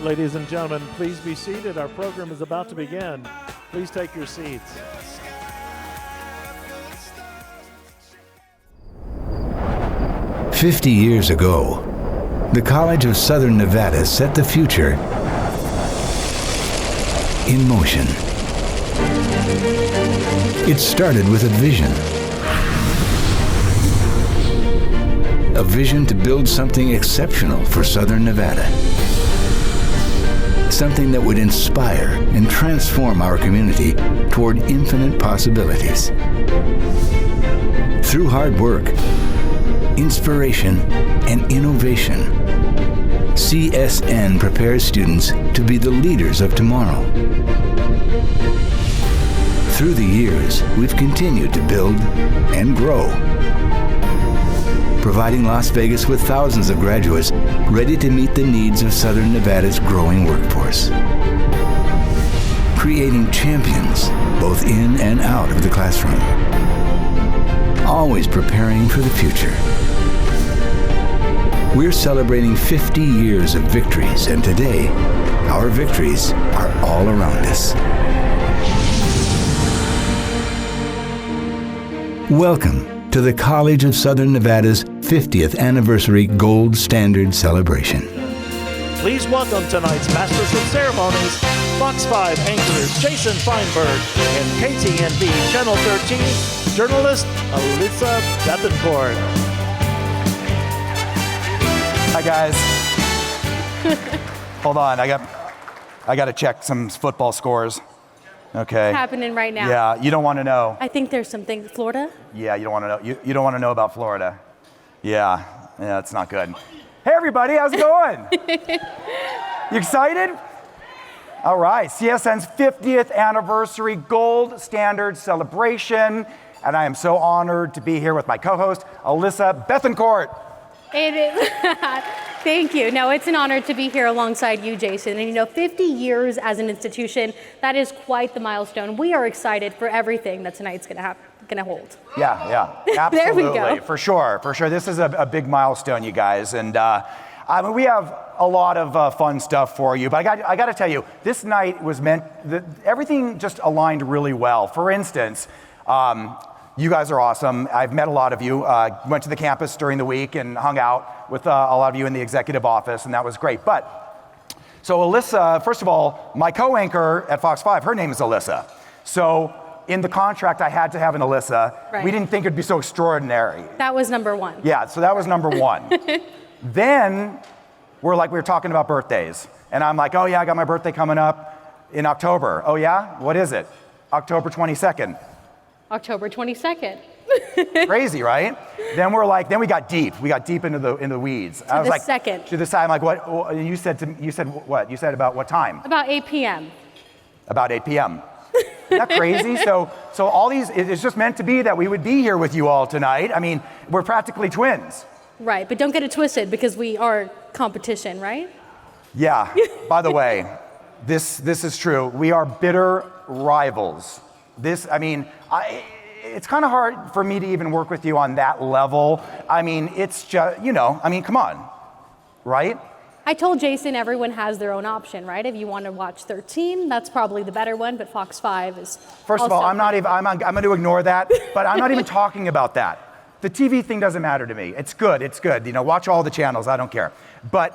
Ladies and gentlemen, please be seated. Our program is about to begin. Please take your seats. "50 years ago, the College of Southern Nevada set the future in motion. It started with a vision. A vision to build something exceptional for Southern Nevada. Something that would inspire and transform our community toward infinite possibilities. Through hard work, inspiration, and innovation, CSN prepares students to be the leaders of tomorrow. Through the years, we've continued to build and grow, providing Las Vegas with thousands of graduates ready to meet the needs of Southern Nevada's growing workforce. Creating champions both in and out of the classroom. Always preparing for the future. We're celebrating 50 years of victories, and today, our victories are all around us. Welcome to the College of Southern Nevada's 50th Anniversary Gold Standard Celebration. Please welcome tonight's Masters of Ceremonies, Fox 5 anchors Jason Feinberg and KTNB Channel 13 journalist Alyssa Bethencourt. Hi guys. Hold on, I got to check some football scores. Okay. It's happening right now. Yeah, you don't want to know. I think there's something. Florida? Yeah, you don't want to know. You don't want to know about Florida. Yeah, it's not good. Hey everybody, how's it going? You excited? All right, CSN's 50th Anniversary Gold Standard Celebration, and I am so honored to be here with my co-host, Alyssa Bethencourt. It is. Thank you. No, it's an honor to be here alongside you, Jason. And 50 years as an institution, that is quite the milestone. We are excited for everything that tonight's going to hold. Yeah, absolutely. There we go. For sure. This is a big milestone, you guys. And we have a lot of fun stuff for you. But I got to tell you, this night was everything just aligned really well. For instance, you guys are awesome. I've met a lot of you. Went to the campus during the week and hung out with a lot of you in the executive office, and that was great. So Alyssa, first of all, my co-anchor at Fox 5, her name is Alyssa. So in the contract, I had to have an Alyssa. Right. We didn't think it'd be so extraordinary. That was number one. Yeah, so that was number one. Then we were talking about birthdays. And I'm like, oh yeah, I got my birthday coming up in October. Oh yeah? What is it? October 22nd. October 22nd. Crazy, right? Then we got deep. We got deep into the weeds. I was like, second. To the side, I'm like, what? You said what? You said about what time? About 8 p.m. About 8 p.m. Isn't that crazy? So all these, it's just meant to be that we would be here with you all tonight. I mean, we're practically twins. Right, but don't get it twisted because we are competition, right? Yeah. By the way, this is true. We are bitter rivals. It's kind of hard for me to even work with you on that level. I mean, it's just, come on, right? I told Jason everyone has their own option, right? If you want to watch 13, that's probably the better one, but Fox 5 is First of all, I'm going to ignore that, but I'm not even talking about that. The TV thing doesn't matter to me. It's good. Watch all the channels, I don't care. But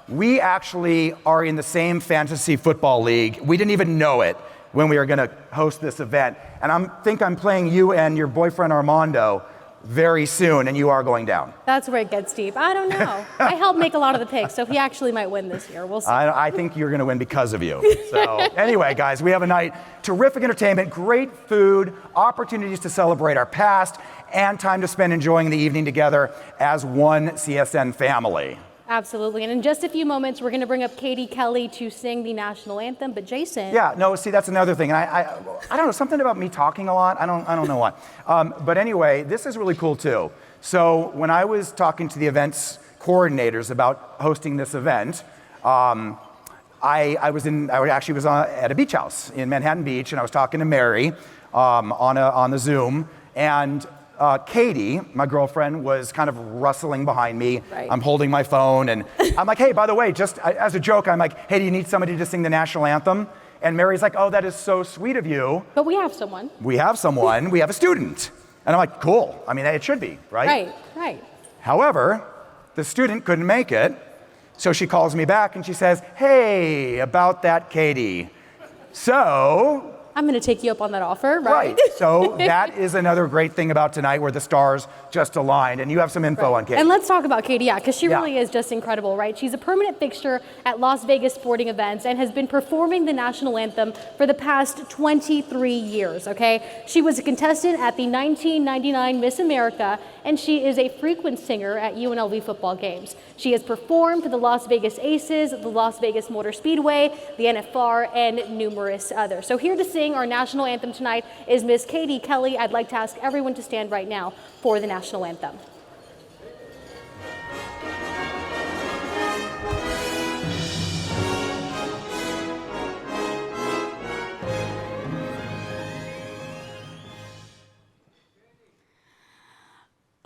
we actually are in the same fantasy football league. We didn't even know it when we were going to host this event. And I think I'm playing you and your boyfriend Armando very soon, and you are going down. That's where it gets deep. I don't know. I helped make a lot of the picks, so he actually might win this year. We'll see. I think you're going to win because of you. So anyway, guys, we have a night, terrific entertainment, great food, opportunities to celebrate our past, and time to spend enjoying the evening together as one CSN family. Absolutely. And in just a few moments, we're going to bring up Katie Kelly to sing the national anthem. But Jason. Yeah, no, see, that's another thing. And I don't know, something about me talking a lot. I don't know what. But anyway, this is really cool too. So when I was talking to the events coordinators about hosting this event, I actually was at a beach house in Manhattan Beach, and I was talking to Mary on the Zoom, and Katie, my girlfriend, was kind of rustling behind me. Right. I'm holding my phone, and I'm like, hey, by the way, just as a joke, I'm like, hey, do you need somebody to sing the national anthem? And Mary's like, oh, that is so sweet of you. But we have someone. We have someone, we have a student. And I'm like, cool. I mean, it should be, right? Right. However, the student couldn't make it, so she calls me back and she says, hey, about that Katie. So, I'm going to take you up on that offer, right? So that is another great thing about tonight where the stars just aligned. And you have some info on Katie. And let's talk about Katie, because she really is just incredible, right? She's a permanent fixture at Las Vegas sporting events and has been performing the national anthem for the past 23 years, okay? She was a contestant at the 1999 Miss America, and she is a frequent singer at UNLV football games. She has performed for the Las Vegas Aces, the Las Vegas Motor Speedway, the NFR, and numerous others. So here to sing our national anthem tonight is Miss Katie Kelly. I'd like to ask everyone to stand right now for the national anthem.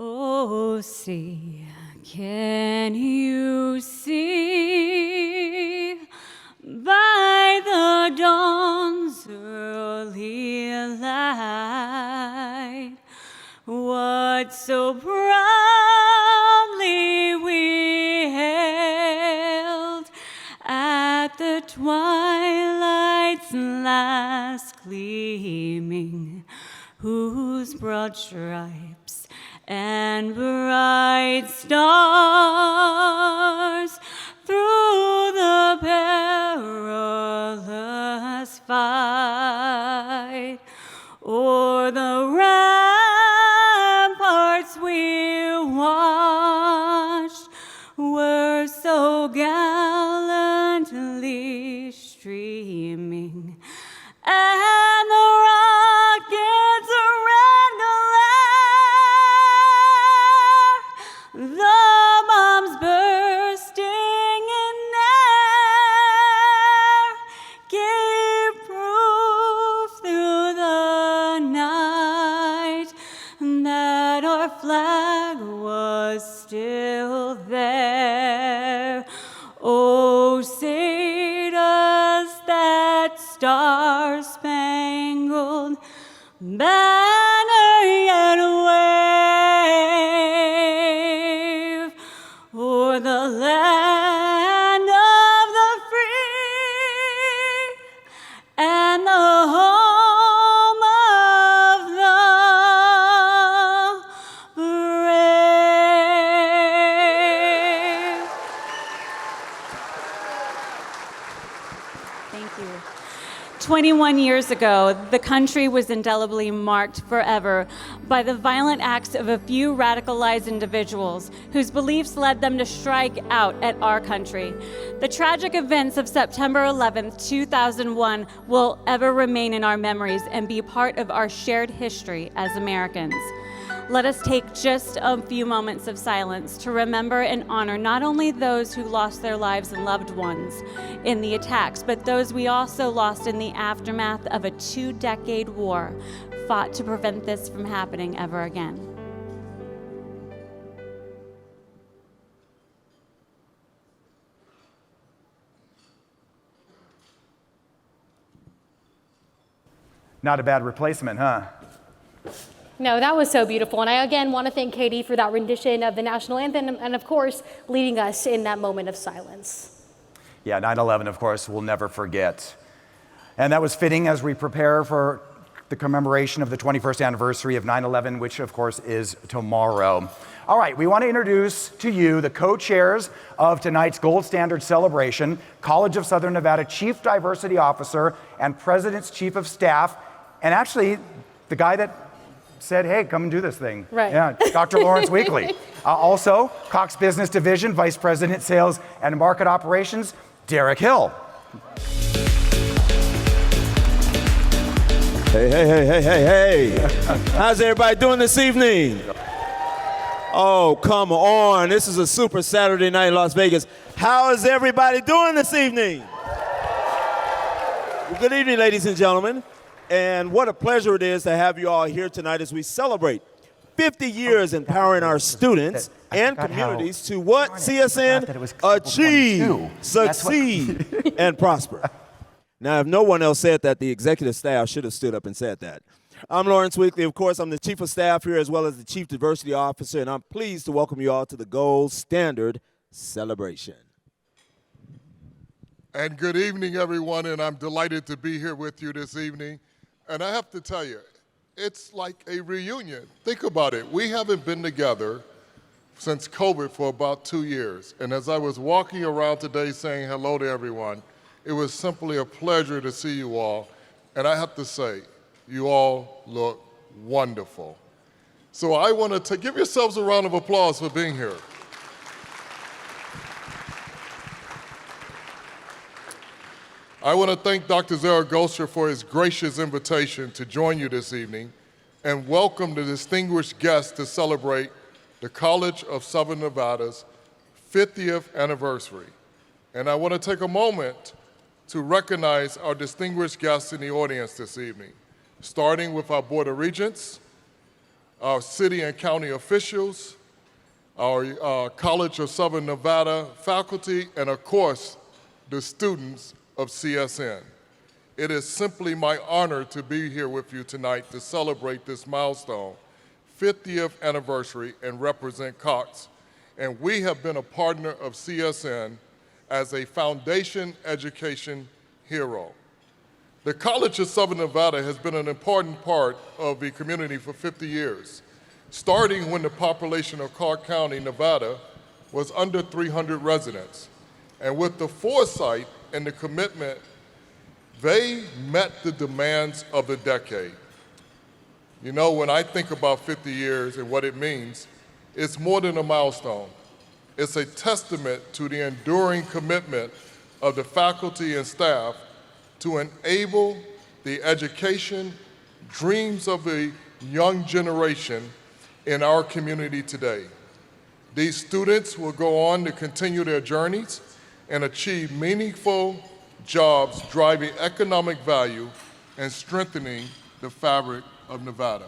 Oh, see, can you see by the dawn's early light what so proudly we hailed at the twilight's last gleaming, whose broad stripes and bright stars through the perilous fight o'er the ramparts we watched were so gallantly streaming, and the rockets rend the bombs bursting in air gave proof through the night that our flag was still there. Oh, say does that star-spangled banner yet wave o'er the land of the free and the home of the brave. Thank you. 21 years ago, the country was indelibly marked forever by the violent acts of a few radicalized individuals whose beliefs led them to strike out at our country. The tragic events of September 11th, 2001 will ever remain in our memories and be part of our shared history as Americans. Let us take just a few moments of silence to remember and honor not only those who lost their lives and loved ones in the attacks, but those we also lost in the aftermath of a 2-decade war fought to prevent this from happening ever again. Not a bad replacement, huh? No, that was so beautiful. And I again want to thank Katie for that rendition of the national anthem and of course, leading us in that moment of silence. Yeah, 9/11, of course, we'll never forget. And that was fitting as we prepare for the commemoration of the 21st anniversary of 9/11, which of course is tomorrow. All right, we want to introduce to you the co-chairs of tonight's Gold Standard celebration, College of Southern Nevada Chief Diversity Officer and President's Chief of Staff, and actually the guy that said, hey, come and do this thing. Right. Yeah, Dr. Lawrence Weekly. Also, Cox Business Division Vice President, Sales and Market Operations, Derek Hill. Hey. How's everybody doing this evening? Oh, come on. This is a super Saturday night in Las Vegas. How is everybody doing this evening? Well, good evening, ladies and gentlemen. And what a pleasure it is to have you all here tonight as we celebrate 50 years empowering our students and communities to what, CSN? Achieve, succeed, and prosper. Now, if no one else said that, the executive staff should have stood up and said that. I'm Lawrence Weekly. Of course, I'm the Chief of Staff here as well as the Chief Diversity Officer, and I'm pleased to welcome you all to the Gold Standard Celebration. And good evening, everyone, and I'm delighted to be here with you this evening. And I have to tell you, it's like a reunion. Think about it. We haven't been together since COVID for about 2 years. And as I was walking around today saying hello to everyone, it was simply a pleasure to see you all. And I have to say, you all look wonderful. So I want to give yourselves a round of applause for being here. I want to thank Dr. Zaragoza for his gracious invitation to join you this evening and welcome the distinguished guests to celebrate the College of Southern Nevada's 50th anniversary. And I want to take a moment to recognize our distinguished guests in the audience this evening, starting with our Board of Regents, our city and county officials, our College of Southern Nevada faculty, and of course, the students of CSN. It is simply my honor to be here with you tonight to celebrate this milestone, 50th anniversary, and represent Cox. And we have been a partner of CSN as a foundation education hero. The College of Southern Nevada has been an important part of the community for 50 years, starting when the population of Clark County, Nevada, was under 300 residents. And with the foresight and the commitment, they met the demands of the decade. You know, when I think about 50 years and what it means, it's more than a milestone. It's a testament to the enduring commitment of the faculty and staff to enable the education, dreams of the young generation in our community today. These students will go on to continue their journeys and achieve meaningful jobs driving economic value and strengthening the fabric of Nevada.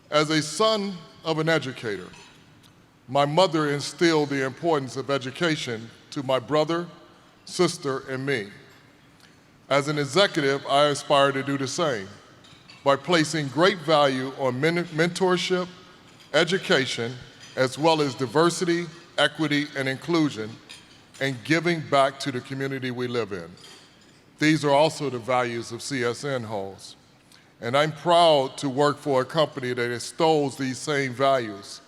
As a son of an educator, my mother instilled the importance of education to my brother, sister, and me. As an executive, I aspire to do the same by placing great value on mentorship, education, as well as diversity, equity, and inclusion, and giving back to the community we live in. These are also the values of CSN holds. And I'm proud to work for a company that extols these same values.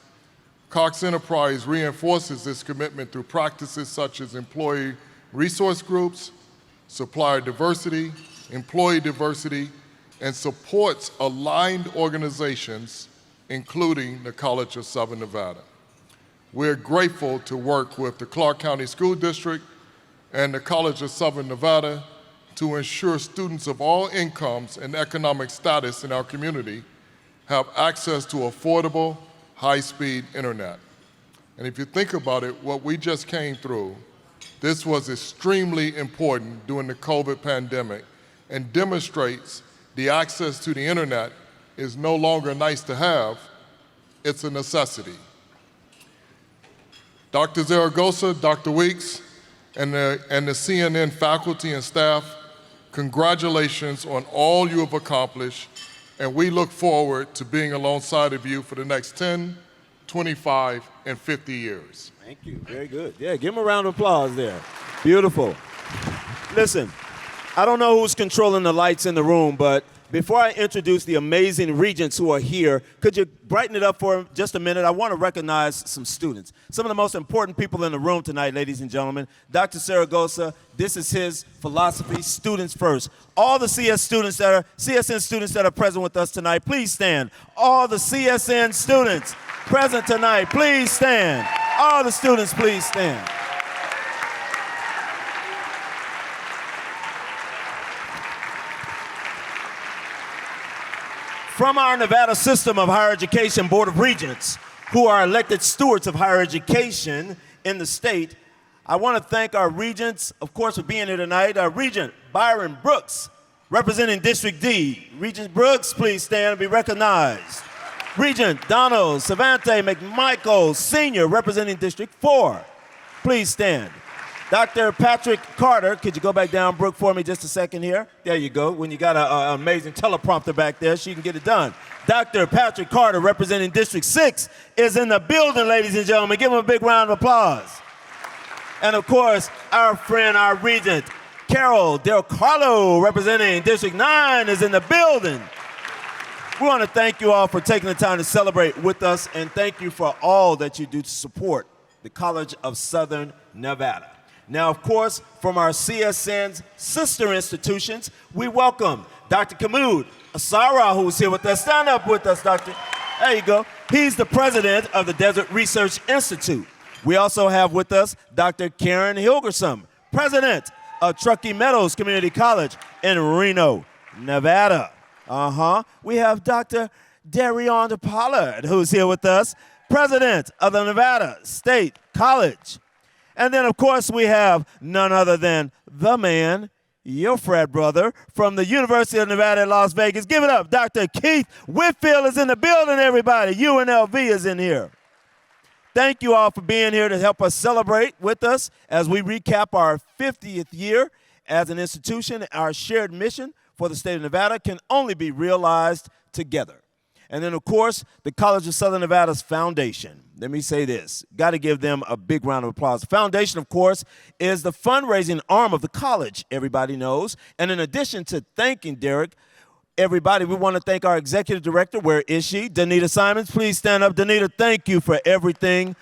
Cox Enterprise reinforces this commitment through practices such as employee resource groups, supplier diversity, employee diversity, and supports aligned organizations, including the College of Southern Nevada. We're grateful to work with the Clark County School District and the College of Southern Nevada to ensure students of all incomes and economic status in our community have access to affordable, high-speed internet. And if you think about it, what we just came through, this was extremely important during the COVID pandemic and demonstrates the access to the internet is no longer nice to have, it's a necessity. Dr. Zaragoza, Dr. Weeks, and the CNN faculty and staff, congratulations on all you have accomplished, and we look forward to being alongside of you for the next 10, 25, and 50 years. Thank you. Very good. Yeah, give him a round of applause there. Beautiful. Listen, I don't know who's controlling the lights in the room, but before I introduce the amazing regents who are here, could you brighten it up for just a minute? I want to recognize some students. Some of the most important people in the room tonight, ladies and gentlemen. Dr. Zaragoza, this is his philosophy, students first. All the CSN students that are present with us tonight, please stand. All the CSN students present tonight, please stand. All the students, please stand. From our Nevada System of Higher Education Board of Regents, who are elected stewards of higher education in the state, I want to thank our regents, of course, for being here tonight. Our Regent Byron Brooks, representing District D. Regent Brooks, please stand and be recognized. Regent Donald Savante McMichael, Sr., representing District 4. Please stand. Dr. Patrick Carter, could you go back down, Brooke, for me just a second here? There you go. When you got an amazing teleprompter back there, she can get it done. Dr. Patrick Carter, representing District 6, is in the building, ladies and gentlemen. Give him a big round of applause. And of course, our friend, our regent, Carol Del Carlo, representing District 9, is in the building. We want to thank you all for taking the time to celebrate with us, and thank you for all that you do to support the College of Southern Nevada. Now, of course, from our CSN's sister institutions, we welcome Dr. Kamud Asara, who's here with us. Stand up with us, Doctor. There you go. He's the president of the Desert Research Institute. We also have with us Dr. Karen Hilgersom, president of Truckee Meadows Community College in Reno, Nevada. We have Dr. Darion Pollard, who's here with us, president of the Nevada State College. And then, of course, we have none other than the man, your frat brother, from the University of Nevada at Las Vegas. Give it up. Dr. Keith Whitfield is in the building, everybody. UNLV is in here. Thank you all for being here to help us celebrate with us as we recap our 50th year as an institution. Our shared mission for the state of Nevada can only be realized together. And then, of course, the College of Southern Nevada's foundation. Let me say this. Got to give them a big round of applause. The foundation, of course, is the fundraising arm of the college, everybody knows. And in addition to thanking Derek, everybody, we want to thank our executive director. Where is she? Danita Simons. Please stand up. Danita, thank you for everything.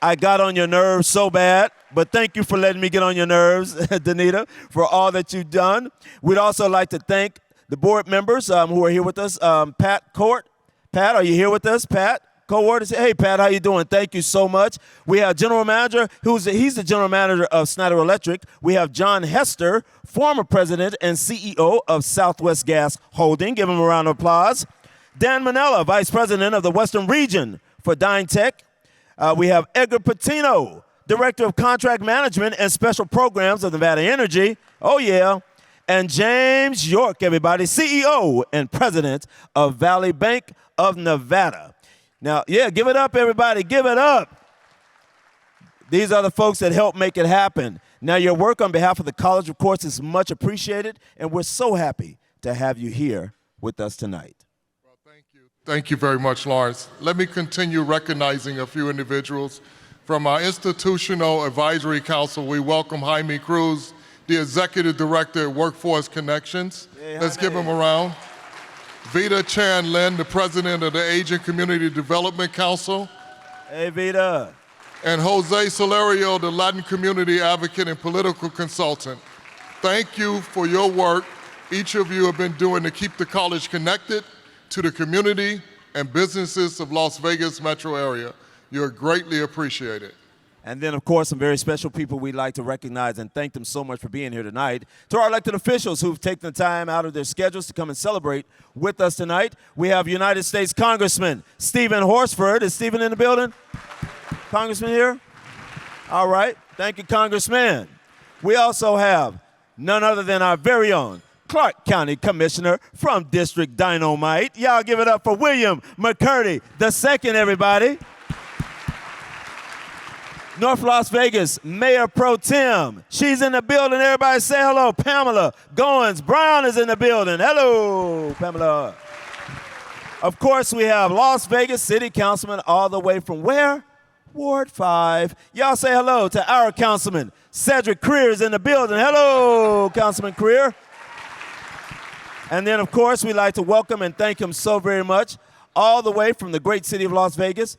I got on your nerves so bad, but thank you for letting me get on your nerves, Danita, for all that you've done. We'd also like to thank the board members who are here with us. Pat Court. Pat, are you here with us? Pat Court. Hey, Pat, how you doing? Thank you so much. We have general manager, he's the general manager of Snyder Electric. We have John Hester, former president and CEO of Southwest Gas Holding. Give him a round of applause. Dan Manella, vice president of the Western Region for DyneTech. We have Edgar Patino, director of contract management and special programs of Nevada Energy. Oh, yeah. And James York, everybody, CEO and president of Valley Bank of Nevada. Now, yeah, give it up, everybody. Give it up. These are the folks that help make it happen. Now, your work on behalf of the college, of course, is much appreciated, and we're so happy to have you here with us tonight. Well, thank you. Thank you very much, Lawrence. Let me continue recognizing a few individuals. From our Institutional Advisory Council, we welcome Jaime Cruz, the Executive Director at Workforce Connections. Hey, let's give him a round. Vita Chan Lin, the President of the Asian Community Development Council. Hey, Vita. And Jose Solario, the Latin Community Advocate and Political Consultant. Thank you for your work each of you have been doing to keep the college connected to the community and businesses of Las Vegas metro area. You're greatly appreciated. And then, of course, some very special people we'd like to recognize and thank them so much for being here tonight. To our elected officials who've taken the time out of their schedules to come and celebrate with us tonight, we have United States Congressman Stephen Horsford. Is Stephen in the building? Congressman here? All right. Thank you, Congressman. We also have none other than our very own Clark County Commissioner from District Dynamite. Y'all give it up for William McCurdy II, everybody. North Las Vegas Mayor Pro Tem. She's in the building. Everybody say hello. Pamela Goins Brown is in the building. Hello, Pamela. Of course, we have Las Vegas City Councilman all the way from where? Ward 5. Y'all say hello to our councilman. Cedric Creer is in the building. Hello, Councilman Creer. And then, of course, we'd like to welcome and thank him so very much all the way from the great city of Las Vegas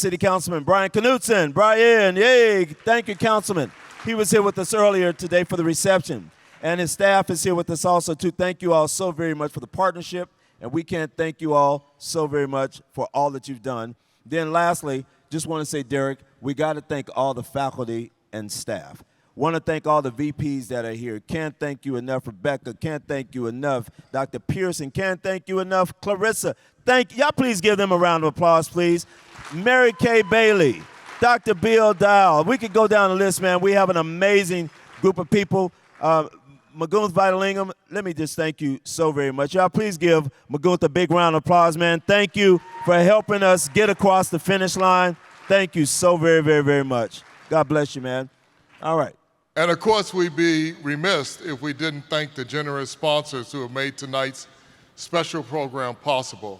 City Councilman Brian Knutson. Brian, yay, thank you, Councilman. He was here with us earlier today for the reception. And his staff is here with us also, too. Thank you all so very much for the partnership. And we can't thank you all so very much for all that you've done. Then lastly, just want to say, Derek, we got to thank all the faculty and staff. Want to thank all the VPs that are here. Can't thank you enough, Rebecca. Can't thank you enough, Dr. Pearson. Can't thank you enough, Clarissa. Thank y'all. Please give them a round of applause, please. Mary Kay Bailey, Dr. Bill Dial. We could go down the list, man. We have an amazing group of people. Magunth Vitalingam, let me just thank you so very much. Y'all, please give Magunth a big round of applause, man. Thank you for helping us get across the finish line. Thank you so very, very, very much. God bless you, man. All right. And of course, we'd be remiss if we didn't thank the generous sponsors who have made tonight's special program possible.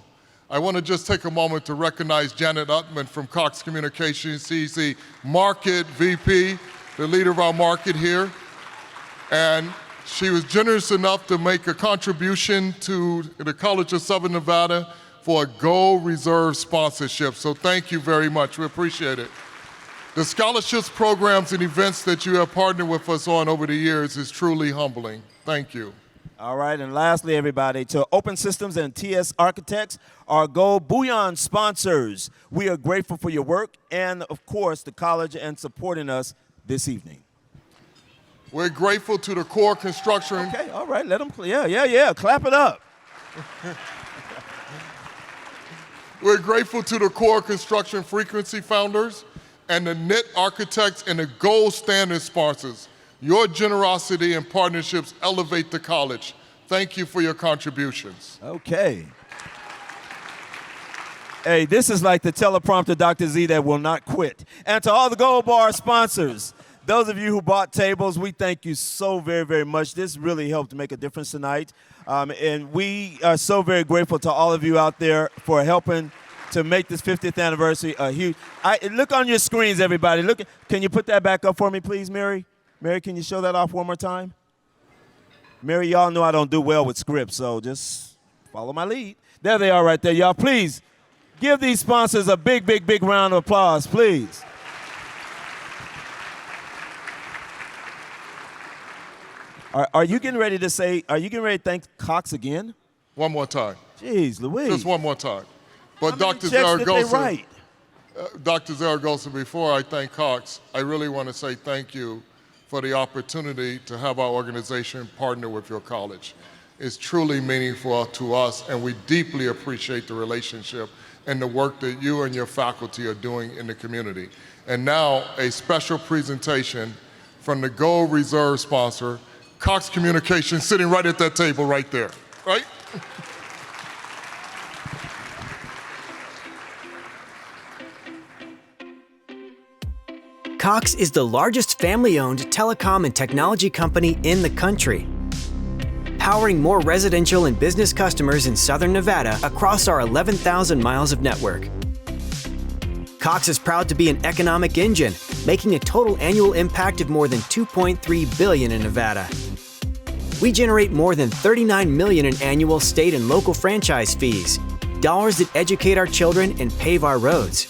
I want to just take a moment to recognize Janet Uttman from Cox Communications. She's the Market VP, the leader of our market here. And she was generous enough to make a contribution to the College of Southern Nevada for a Gold Reserve sponsorship. So thank you very much. We appreciate it. The scholarships, programs, and events that you have partnered with us on over the years is truly humbling. Thank you. All right, and lastly, everybody, to Open Systems and TS Architects, our Gold Bullion sponsors. We are grateful for your work and, of course, the college and supporting us this evening. We're grateful to the core construction. Okay, all right, let them, yeah, clap it up. We're grateful to the core construction frequency founders and the NIT architects and the gold standard sponsors. Your generosity and partnerships elevate the college. Thank you for your contributions. Okay. Hey, this is like the teleprompter Dr. Z that will not quit. And to all the Gold Bar sponsors, those of you who bought tables, we thank you so very, very much. This really helped make a difference tonight. And we are so very grateful to all of you out there for helping to make this 50th anniversary a huge. Look on your screens, everybody. Look. Can you put that back up for me, please, Mary? Mary, can you show that off one more time? Mary, y'all know I don't do well with scripts, so just follow my lead. There they are right there, y'all. Please give these sponsors a big, big, big round of applause, please. Are you getting ready to thank Cox again? One more time. Jeez, Louise. Just one more time. But How Dr. many checks did they Zaragoza, write? Dr. Zaragoza, before I thank Cox, I really want to say thank you for the opportunity to have our organization partner with your college. It's truly meaningful to us, and we deeply appreciate the relationship and the work that you and your faculty are doing in the community. And now, a special presentation from the Gold Reserve sponsor, Cox Communications, sitting right at that table right there, right? Cox is the largest family-owned telecom and technology company in the country, powering more residential and business customers in Southern Nevada across our 11,000 miles of network. Cox is proud to be an economic engine, making a total annual impact of more than $2.3 billion in Nevada. We generate more than $39 million in annual state and local franchise fees, dollars that educate our children and pave our roads.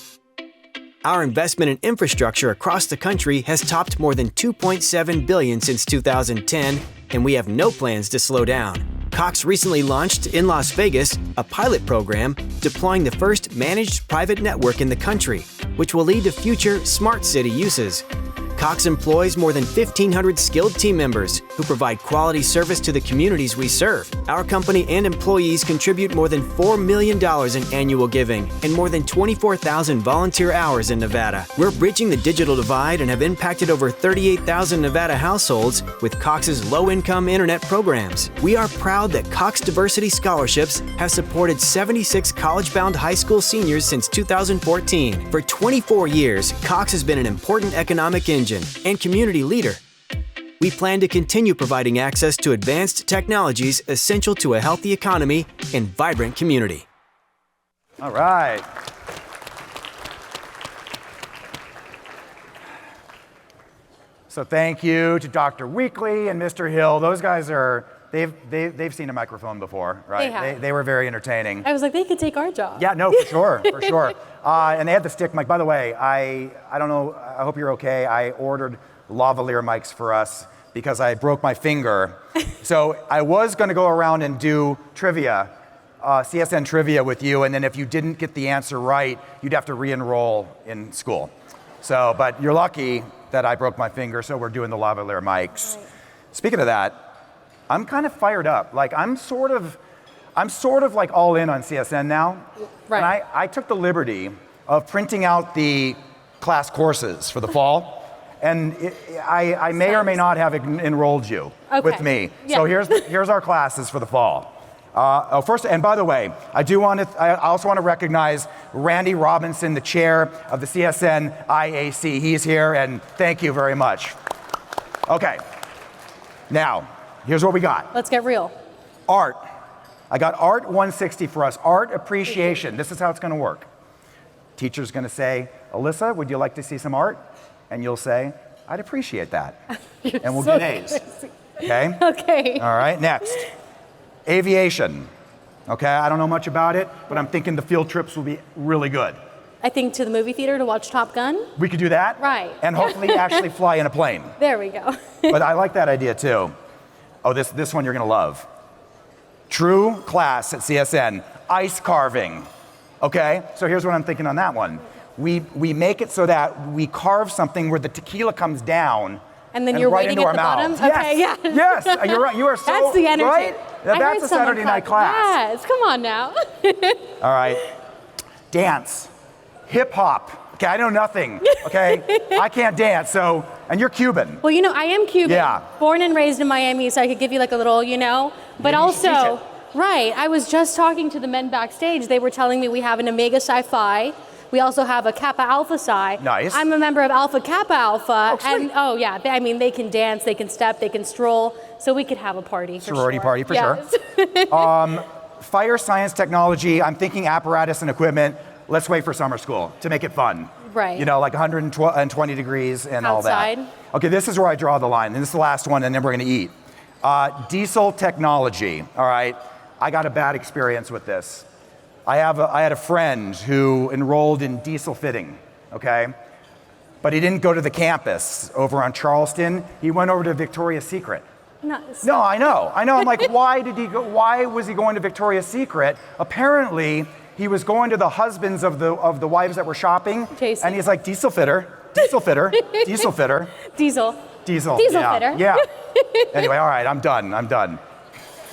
Our investment in infrastructure across the country has topped more than $2.7 billion since 2010, and we have no plans to slow down. Cox recently launched in Las Vegas a pilot program deploying the first managed private network in the country, which will lead to future smart city uses. Cox employs more than 1,500 skilled team members who provide quality service to the communities we serve. Our company and employees contribute more than $4 million in annual giving and more than 24,000 volunteer hours in Nevada. We're bridging the digital divide and have impacted over 38,000 Nevada households with Cox's low-income internet programs. We are proud that Cox Diversity Scholarships have supported 76 college-bound high school seniors since 2014. For 24 years, Cox has been an important economic engine and community leader. We plan to continue providing access to advanced technologies essential to a healthy economy and vibrant community. All right. So thank you to Dr. Weekly and Mr. Hill. Those guys are, they've seen a microphone before, right? They have. They were very entertaining. I was like, they could take our job. Yeah, no, for sure, for sure. And they had the stick mic. By the way, I don't know, I hope you're okay. I ordered lavalier mics for us because I broke my finger. So I was gonna go around and do trivia, CSN trivia with you, and then if you didn't get the answer right, you'd have to re-enroll in school. So, but you're lucky that I broke my finger, so we're doing the lavalier mics. Right. Speaking of that, I'm kind of fired up. Like I'm sort of like all in on CSN now. Right. And I took the liberty of printing out the class courses for the fall. And I may or may not have enrolled you with me. Yeah. So here's our classes for the fall. First, and by the way, I also want to recognize Randy Robinson, the chair of the CSN IAC. He's here, and thank you very much. Okay, now, here's what we got. Let's get real. Art. I got Art 160 for us. Art appreciation. This is how it's going to work. Teacher's going to say, Alyssa, would you like to see some art? And you'll say, I'd appreciate that. And we'll so get A's. crazy. Okay? Okay. All right, next. Aviation. Okay, I don't know much about it, but I'm thinking the field trips will be really good. I think to the movie theater to watch Top Gun. We could do that. Right. And hopefully actually fly in a plane. There we go. But I like that idea too. Oh, this one you're gonna love. True class at CSN, ice carving. Okay, so here's what I'm thinking on that one. We make it so that we carve something where the tequila comes down And then you're right waiting into at the our bottom? mouths. Okay, yes, yeah. yes, you're right. You are so That's the energy. right. I heard That's a someone Saturday night clap. class. Yes, come on now. All right, dance, hip hop. Okay, I know nothing. Okay, I can't dance. So, and you're Cuban. Well, I am Cuban. Yeah. Born and raised in Miami, so I could give you like a little, But Maybe you should teach also, it. right, I was just talking to the men backstage. They were telling me we have an Omega Psi Phi. We also have a Kappa Alpha Psi. Nice. I'm a member of Alpha Kappa Alpha. Oh, sweet. And yeah, they can dance, they can step, they can stroll. So we could have a party for Sorority sure. party for Yes. sure. Fire science technology, I'm thinking apparatus and equipment. Let's wait for summer school to make it fun. Right. Like 120 degrees and Outside. all that. Okay, this is where I draw the line. And this is the last one, and then we're going to eat. Diesel technology, all right? I got a bad experience with this. I had a friend who enrolled in diesel fitting, okay? But he didn't go to the campus over on Charleston. He went over to Victoria's Secret. No, I know. I'm like, why was he going to Victoria's Secret? Apparently, he was going to the husbands of the wives that were shopping. Jason. And he's like, diesel fitter. Diesel. Diesel. Diesel Diesel fitter. fitter. Yeah. Anyway, all right, I'm done.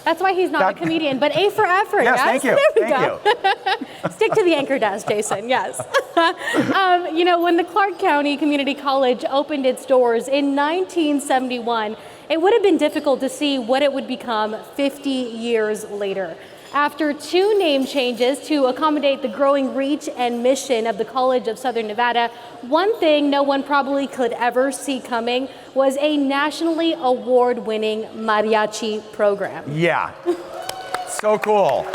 That's why he's not a comedian, but A for effort. Yes, guys. thank you. There we Thank go. Stick to the anchor desk, Jason. Yes. When the Clark County Community College opened its doors in 1971, it would have been difficult to see what it would become 50 years later. After 2 name changes to accommodate the growing reach and mission of the College of Southern Nevada, one thing no one probably could ever see coming was a nationally award-winning mariachi program. Yeah. So cool.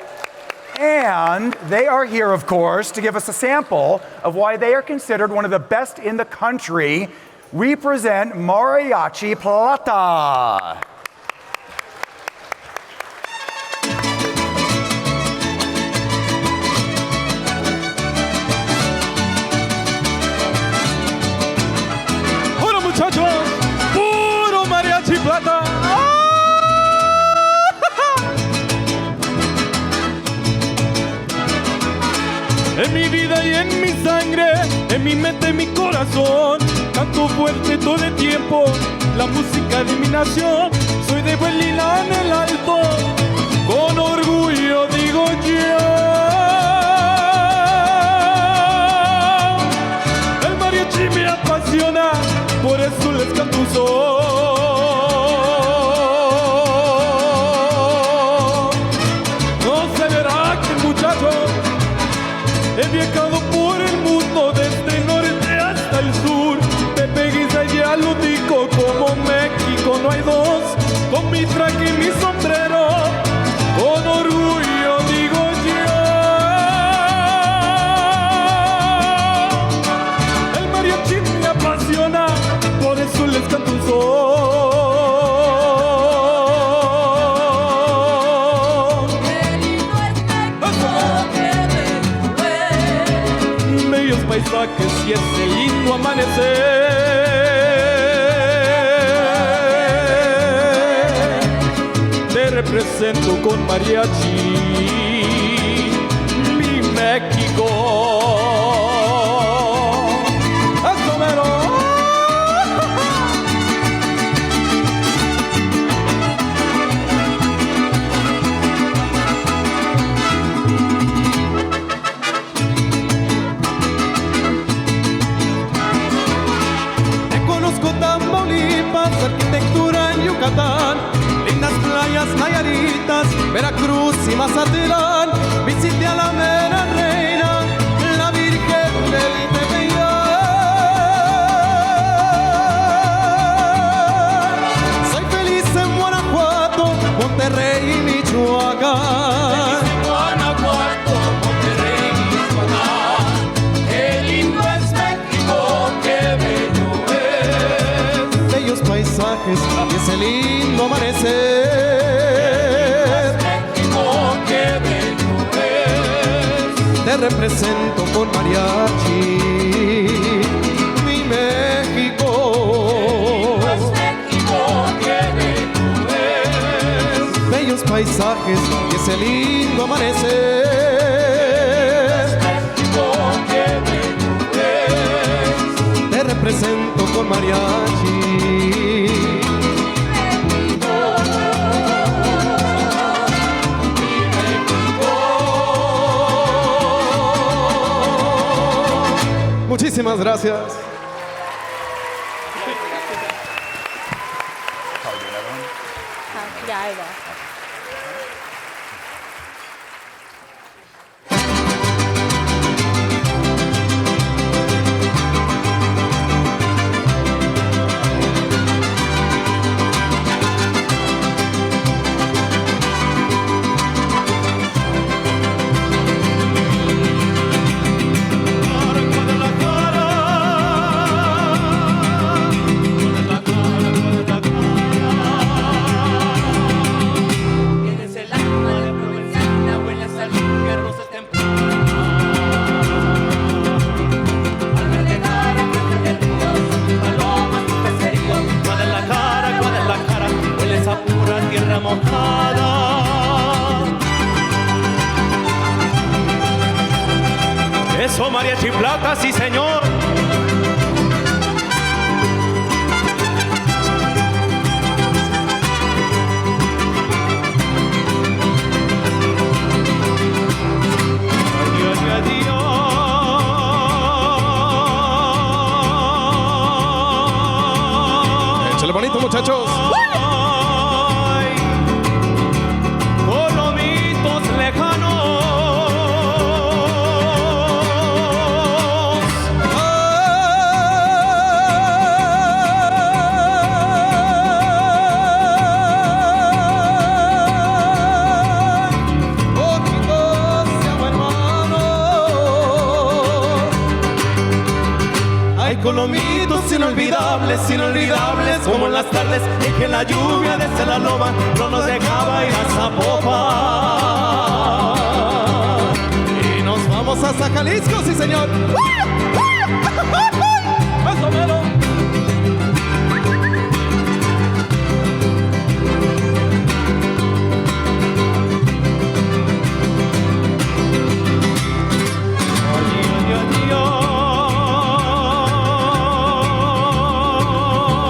And they are here, of course, to give us a sample of why they are considered one of the best in the country. We present Mariachi Plata. Hola muchachos, puro mariachi plata. En mi vida y en mi sangre, en mi mente y mi corazón, canto fuerte todo el tiempo, la música de mi nación. Soy de Huelila en el alto, con orgullo digo yo. El mariachi me apasiona, por eso les canto un son. No se verá que muchacho he viajado por el mundo desde el norte hasta el sur. Te pegues allá lo digo, como México no hay dos. Con mi traje y mi sombrero, con orgullo digo yo. El mariachi me apasiona, por eso les canto un son. Bellos paisajes y ese lindo amanecer. Te represento con mariachi, mi México. ¡Eso mero! Te conozco Nayaritas, Veracruz y Mazatlán. Visité a la mera reina, la Virgen del Tepeyac. Soy feliz en Guanajuato, Monterrey y Michoacán. Guanajuato, Monterrey y Michoacán. Qué lindo es México, qué bello es. Bellos paisajes y ese lindo amanecer. México, qué bello es. Te represento con mariachi, mi México. Es México, qué bello es. Bellos paisajes y ese lindo amanecer. México, qué bello es. Te represento con mariachi. Muchísimas gracias. Ya, ahí va. Tienes el alma de provinciana, huele a salud, que rosas tempranas. Al verde cara, frente del río, son palomas y peceríos. Guadalajara, hueles a pura tierra mojada. Eso, mariachi plata, sí señor. Échale bonito, muchachos. Colomitos lejanos. Ojitos de agua, hermano. Hay colomitos inolvidables, inolvidables, como en las tardes en que la lluvia desde la loma no nos dejaba ir a Zapopan. Y nos vamos hasta Jalisco, sí señor. Más o menos.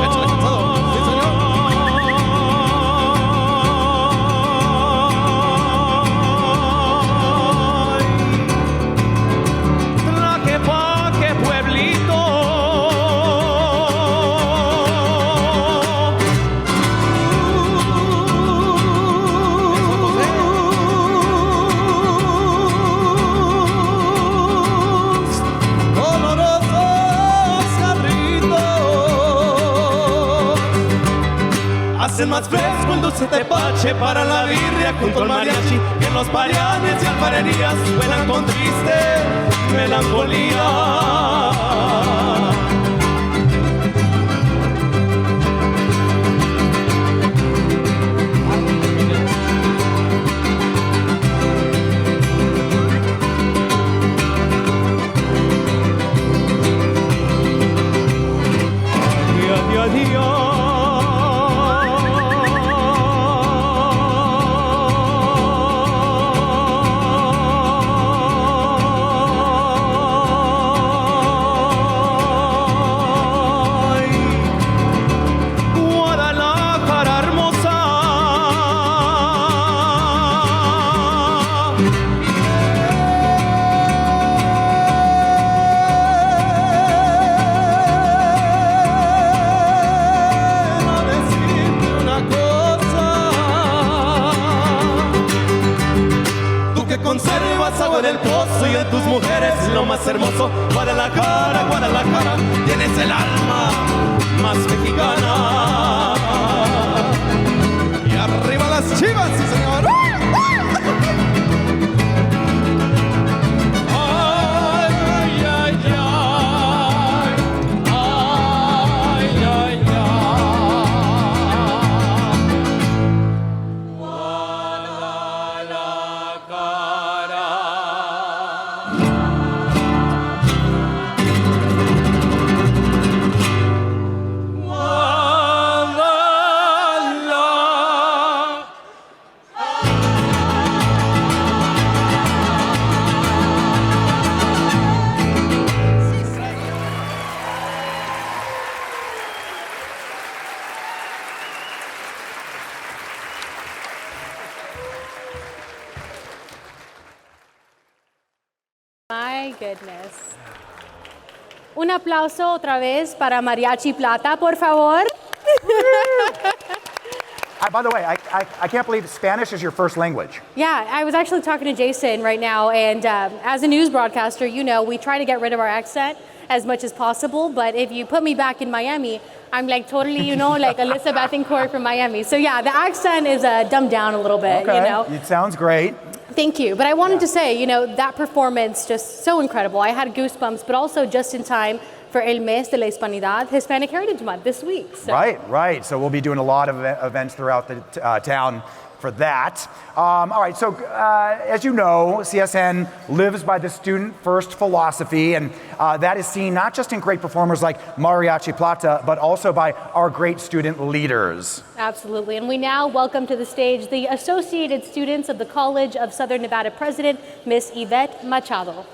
Échale cansado, sí señor. Tlaquepaque, pueblito. Olorosos jarritos hacen más fresco el dulce tepache para la birria junto al mariachi, que en los parianes y alfarerías vuelan con triste melancolía. más hermoso. Guadalajara, Guadalajara, tienes el alma más mexicana. Y arriba las Chivas, sí señor. My goodness. Un aplauso otra vez para Mariachi Plata, por favor. By the way, I can't believe Spanish is your first language. Yeah, I was actually talking to Jason right now, and as a news broadcaster, you know, we try to get rid of our accent as much as possible, but if you put me back in Miami, I'm like totally, you know, like Alyssa Bethencourt from Miami. So yeah, the accent is dumbed down a little bit, Okay. you know. It sounds great. Thank you. But I wanted to say, you know, that performance just so incredible. I had goosebumps, but also just in time for El Mes de la Hispanidad, Hispanic Heritage Month this week. So. Right. So we'll be doing a lot of events throughout the town for that. All right, so as you know, CSN lives by the student-first philosophy, and that is seen not just in great performers like Mariachi Plata, but also by our great student leaders. Absolutely, and we now welcome to the stage the Associated Students of the College of Southern Nevada President, Miss Yvette Machado.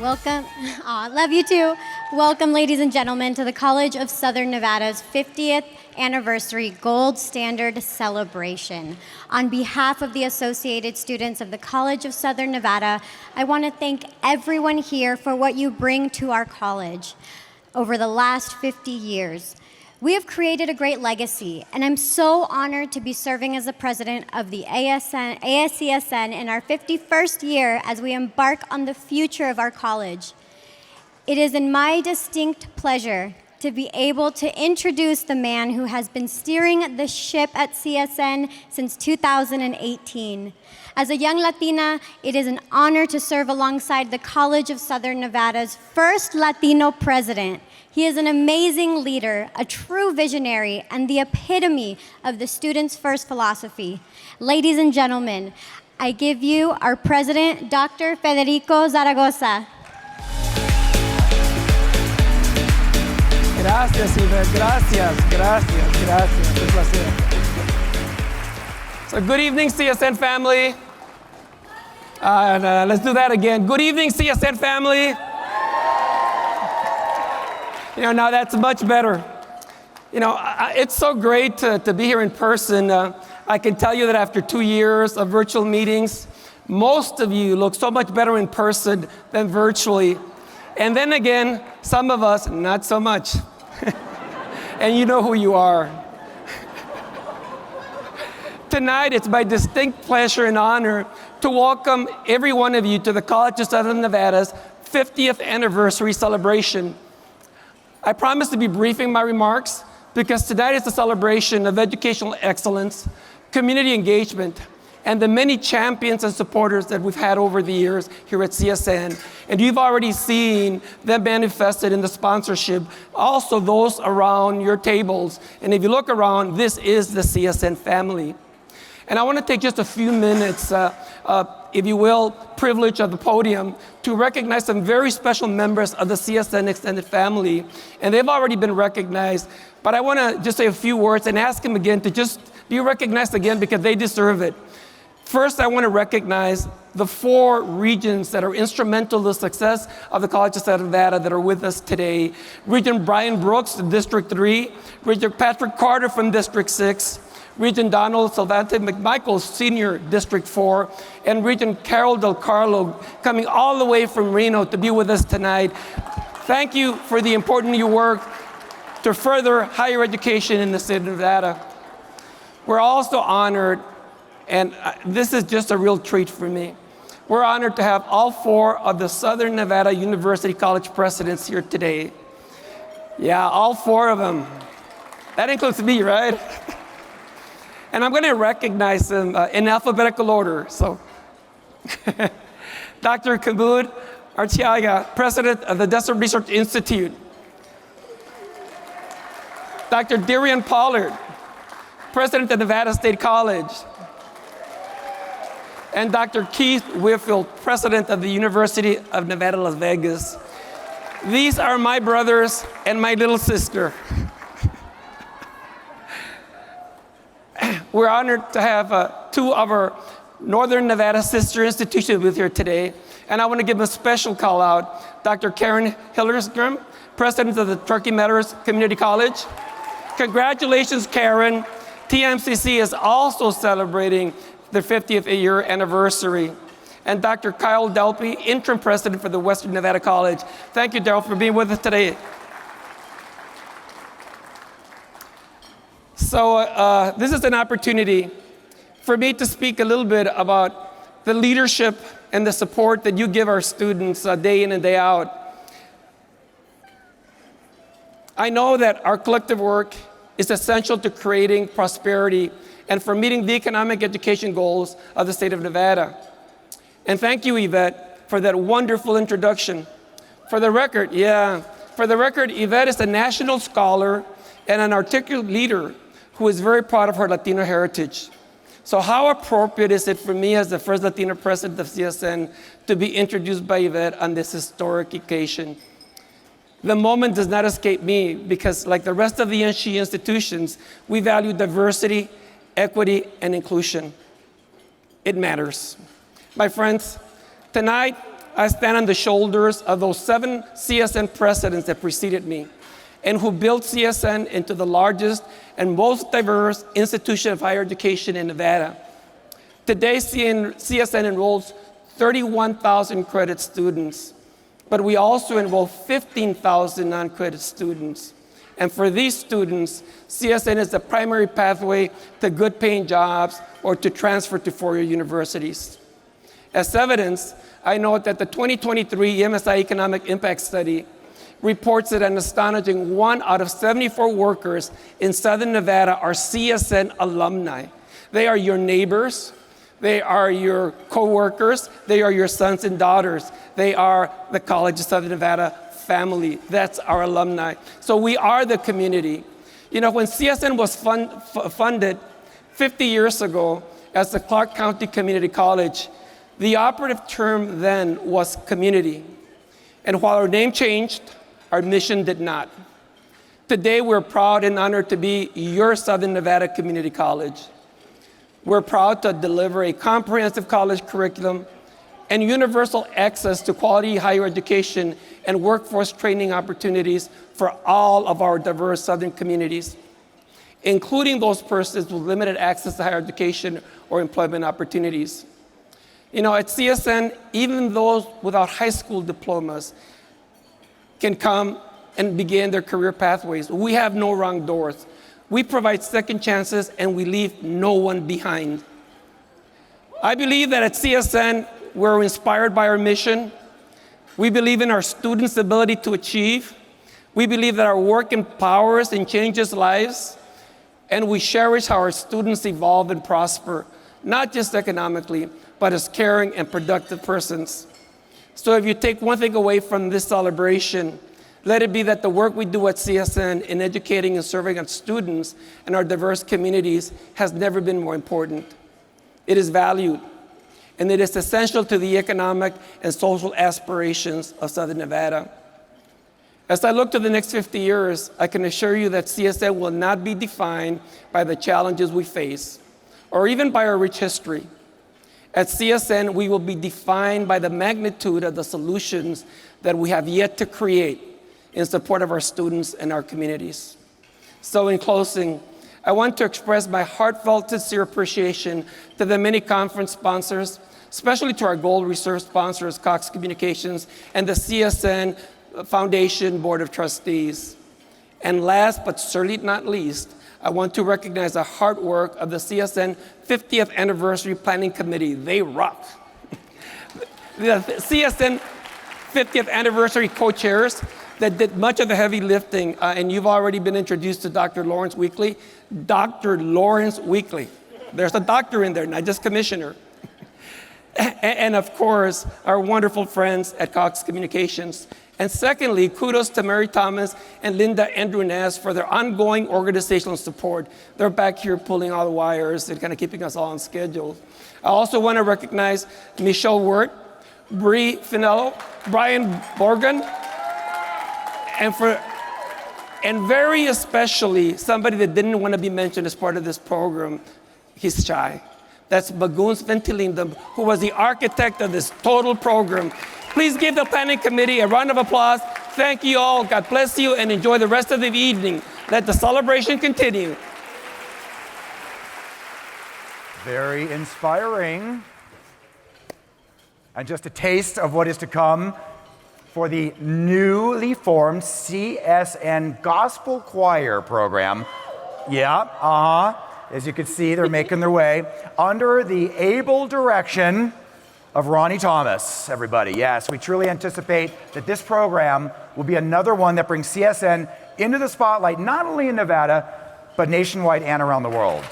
Welcome. Aw, love you too. Welcome, ladies and gentlemen, to the College of Southern Nevada's 50th Anniversary Gold Standard Celebration. On behalf of the Associated Students of the College of Southern Nevada, I want to thank everyone here for what you bring to our college over the last 50 years. We have created a great legacy, and I'm so honored to be serving as the president of the ASCSN in our 51st year as we embark on the future of our college. It is in my distinct pleasure to be able to introduce the man who has been steering the ship at CSN since 2018. As a young Latina, it is an honor to serve alongside the College of Southern Nevada's first Latino president. He is an amazing leader, a true visionary, and the epitome of the students' first philosophy. Ladies and gentlemen, I give you our president, Dr. Federico Zaragoza. Gracias, Yvette. Gracias. Un placer. So good evening, CSN family. Let's do that again. Good evening, CSN family. You know, now that's much better. You know, it's so great to be here in person. I can tell you that after 2 years of virtual meetings, most of you look so much better in person than virtually. And then again, some of us, not so much. And you know who you are. Tonight, it's my distinct pleasure and honor to welcome every one of you to the College of Southern Nevada's 50th anniversary celebration. I promise to be briefing my remarks because tonight is a celebration of educational excellence, community engagement, and the many champions and supporters that we've had over the years here at CSN. And you've already seen them manifested in the sponsorship, also those around your tables. And if you look around, this is the CSN family. And I want to take just a few minutes, if you will, privilege of the podium to recognize some very special members of the CSN extended family. And they've already been recognized, but I want to just say a few words and ask them again to just be recognized again because they deserve it. First, I want to recognize the 4 regions that are instrumental to the success of the College of Southern Nevada that are with us today. Regent Brian Brooks, District 3, Regent Patrick Carter from District 6, Regent Donald Salvante McMichael, Senior, District 4, and Regent Carol Del Carlo, coming all the way from Reno to be with us tonight. Thank you for the important work. to further higher education in the state of Nevada. We're also honored, and this is just a real treat for me, we're honored to have all 4 of the Southern Nevada University College presidents here today. Yeah, all 4 of them. That includes me, right? And I'm going to recognize them in alphabetical order. So, Dr. Kabud Artiaga, president of the Desert Research Institute. Dr. Darian Pollard, president of Nevada State College. And Dr. Keith Whitfield, president of the University of Nevada, Las Vegas. These are my brothers and my little sister. We're honored to have 2 of our Northern Nevada sister institutions with here today. And I want to give a special call out, Dr. Karen Hillersgrim, president of the Turkey Meadows Community College. Congratulations, Karen. TMCC is also celebrating their 50th year anniversary. And Dr. Kyle Delpy, interim president for the Western Nevada College. Thank you, Daryl, for being with us today. So this is an opportunity for me to speak a little bit about the leadership and the support that you give our students day in and day out. I know that our collective work is essential to creating prosperity and for meeting the economic education goals of the state of Nevada. And thank you, Yvette, for that wonderful introduction. For the record, Yvette is a national scholar and an articulate leader who is very proud of her Latino heritage. So how appropriate is it for me as the first Latino president of CSN to be introduced by Yvette on this historic occasion? The moment does not escape me because like the rest of the NSHE institutions, we value diversity, equity, and inclusion. It matters. My friends, tonight I stand on the shoulders of those 7 CSN presidents that preceded me and who built CSN into the largest and most diverse institution of higher education in Nevada. Today, CSN enrolls 31,000 credit students, but we also enroll 15,000 non-credit students. And for these students, CSN is the primary pathway to good paying jobs or to transfer to four-year universities. As evidence, I note that the 2023 MSI Economic Impact Study reports that an astonishing 1 out of 74 workers in Southern Nevada are CSN alumni. They are your neighbors, they are your coworkers, they are your sons and daughters, they are the College of Southern Nevada family. That's our alumni. So we are the community. You know, when CSN was funded 50 years ago as the Clark County Community College, the operative term then was community. And while our name changed, our mission did not. Today, we're proud and honored to be your Southern Nevada Community College. We're proud to deliver a comprehensive college curriculum and universal access to quality higher education and workforce training opportunities for all of our diverse Southern communities, including those persons with limited access to higher education or employment opportunities. You know, at CSN, even those without high school diplomas can come and begin their career pathways. We have no wrong doors. We provide second chances and we leave no one behind. I believe that at CSN, we're inspired by our mission. We believe in our students' ability to achieve. We believe that our work empowers and changes lives. And we cherish how our students evolve and prosper, not just economically, but as caring and productive persons. So if you take one thing away from this celebration, let it be that the work we do at CSN in educating and serving our students and our diverse communities has never been more important. It is valued, and it is essential to the economic and social aspirations of Southern Nevada. As I look to the next 50 years, I can assure you that CSN will not be defined by the challenges we face, or even by our rich history. At CSN, we will be defined by the magnitude of the solutions that we have yet to create in support of our students and our communities. So in closing, I want to express my heartfelt, sincere appreciation to the many conference sponsors, especially to our Gold Reserve sponsors, Cox Communications, and the CSN Foundation Board of Trustees. And last but certainly not least, I want to recognize the hard work of the CSN 50th Anniversary Planning Committee. They rock. The CSN 50th Anniversary co-chairs that did much of the heavy lifting, and you've already been introduced to Dr. Lawrence Weekly. Dr. Lawrence Weekly. There's a doctor in there, not just commissioner. And of course, our wonderful friends at Cox Communications. And secondly, kudos to Mary Thomas and Linda Andrew Nass for their ongoing organizational support. They're back here pulling all the wires and kind of keeping us all on schedule. I also want to recognize Michelle Wirt, Bree Finello, Brian Borgen, and very especially somebody that didn't want to be mentioned as part of this program. He's shy. That's Bagoons Ventilindum, who was the architect of this total program. Please give the planning committee a round of applause. Thank you all. God bless you and enjoy the rest of the evening. Let the celebration continue. Very inspiring. And just a taste of what is to come for the newly formed CSN Gospel Choir program. Yeah, As you can see, they're making their way under the able direction of Ronnie Thomas, everybody. Yes, we truly anticipate that this program will be another one that brings CSN into the spotlight, not only in Nevada, but nationwide and around the world.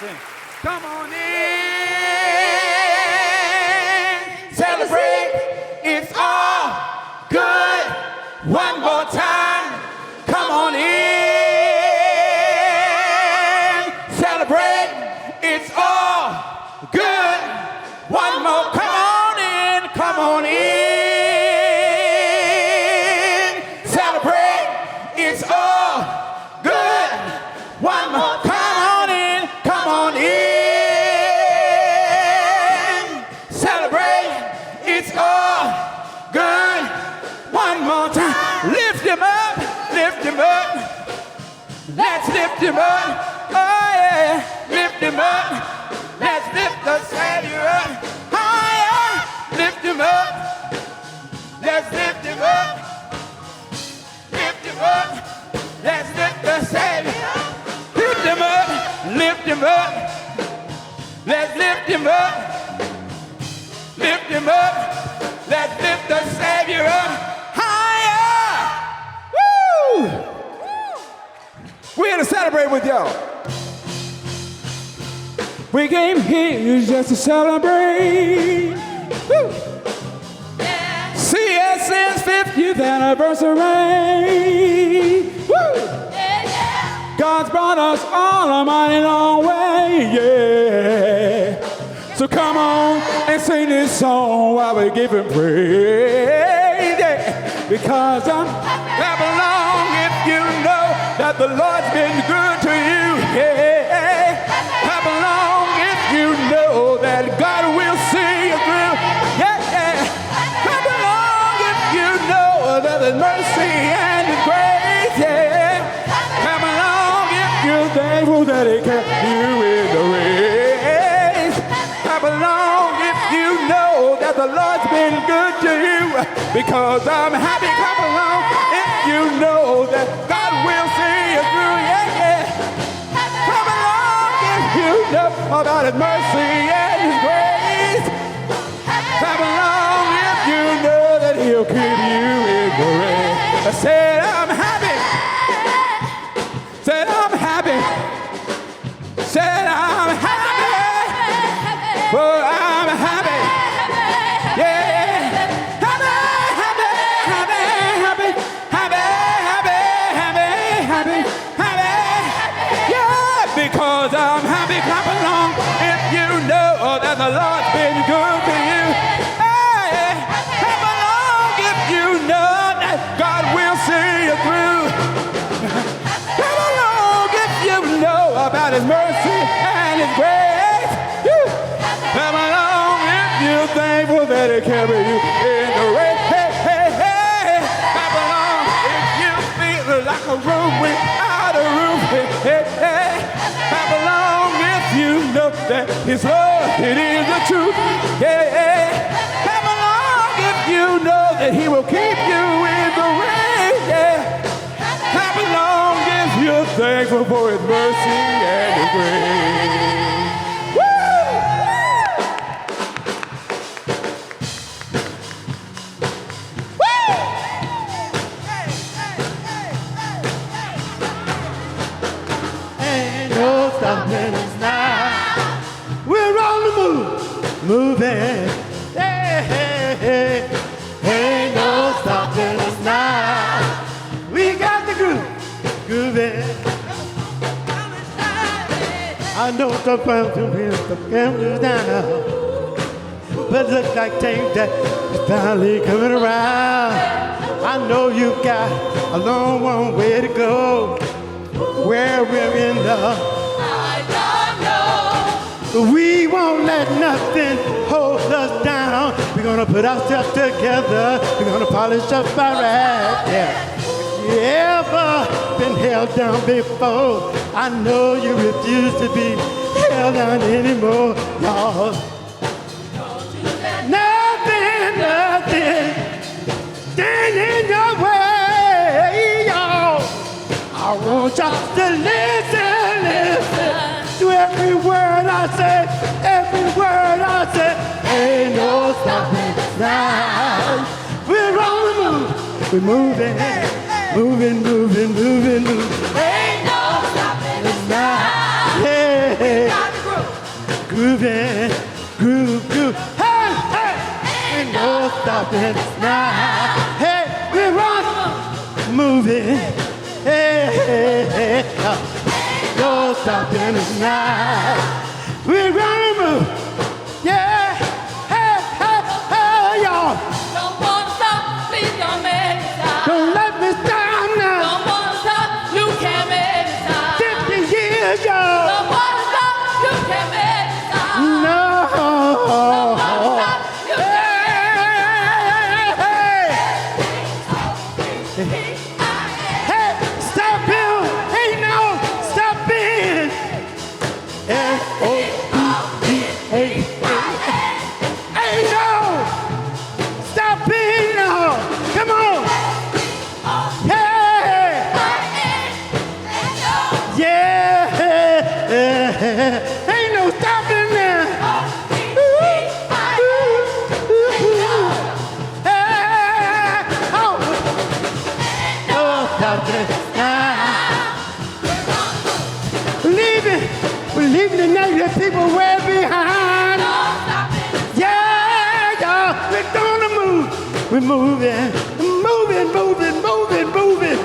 Sing. Come on in, celebrate, it's all good. One more time, come on in, celebrate, it's all good. One more, come on in, celebrate, it's all good. One more, come on in, celebrate, it's all good. One more time, lift him up, let's lift him up, oh yeah, lift him up, let's lift the Savior up, higher, lift him up, let's lift him up, let's lift the Savior up, lift him up, let's lift him up, let's lift the Savior up, higher, woo! We're here to celebrate with y'all. We came here just to celebrate. Woo! Yeah. CSN's 50th anniversary. Woo! Yeah. God's brought us all a mighty long way, yeah. So come on and sing this song while we give him praise, yeah. Because I'm clap along if you know that the Lord's been good to you, yeah. Clap along if you know that God will see you through, yeah. Clap along if you know that His mercy and His grace, yeah. Clap along if you're thankful that He kept you in the race. Clap along if you know that the Lord's been good to you, because I'm happy. Clap along if you know that God will see you through, yeah. Clap along if you know about His mercy and His grace. Clap along if you know that He'll keep you in the rain. I said I'm happy. Said I'm happy. Said I'm happy. Oh, I'm happy. Yeah. Because I'm happy, clap along if you know that the Lord's been good to you. Hey, clap along if you know that God will see you through. Clap along if you know about His mercy and His grace. Clap along if you're thankful that He carried you in the rain. Hey, hey, hey. Clap along if you feel like a room without a roof. Hey, hey, hey. Clap along if you know that His love, it is the truth. Yeah. Clap along if you know that He will keep you in the rain. Yeah. thankful for His mercy and His grace. Ain't no stopping us now. We're on the move, moving. Hey, hey, hey. Ain't no stopping us now. We got the groove, grooving. I know the problem is the cameras down, but look like things that is finally coming around. I know you got a long way to go. Where we're in love, I don't know. We won't let nothing hold us down. We're gonna put ourselves together. We're gonna polish up our act. Yeah. You ever been held down before? I know you refuse to be held down anymore, y'all. Nothing stand in your way, y'all. I want y'all to listen to every word I say, every word I say. Ain't no stopping us now. We're on the move, we're moving, moving, moving, moving, moving. Ain't no stopping us now. Hey, hey. Grooving, groove, groove. Hey, hey. Ain't no stopping us now. Hey, we're on, moving. Hey, hey, hey. No stopping us now. We're gonna move. Yeah. Hey, hey, hey, y'all. Don't wanna stop, please don't make me stop. Don't let me stop now. Don't wanna stop, you can't make me stop. 50 years, y'all. Don't wanna stop, you can't make me stop. No. Don't wanna stop, you Hey, stop him. Ain't no stopping. S-O-P-E-A. Ain't no stopping. No. Come on. Hey. Yeah. Ain't no stopping now. We're leaving the negative people way behind. Yeah, y'all, we're gonna move. We're moving, moving, moving, moving, moving.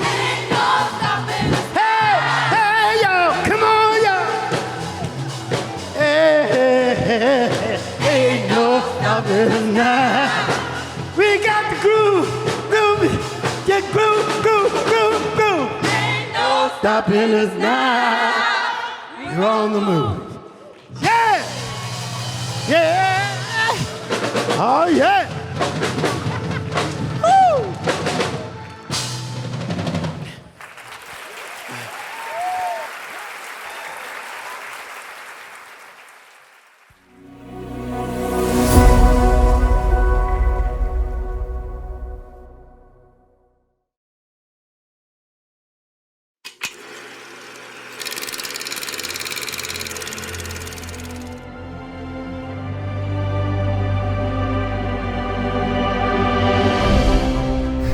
Hey, hey, y'all, come on, y'all. Hey, hey, hey, ain't no stopping now. We got the groove, groove, yeah, groove, groove, groove, groove. Ain't no stopping us now. You're on the move. Yeah! Yeah! Oh, yeah! Woo!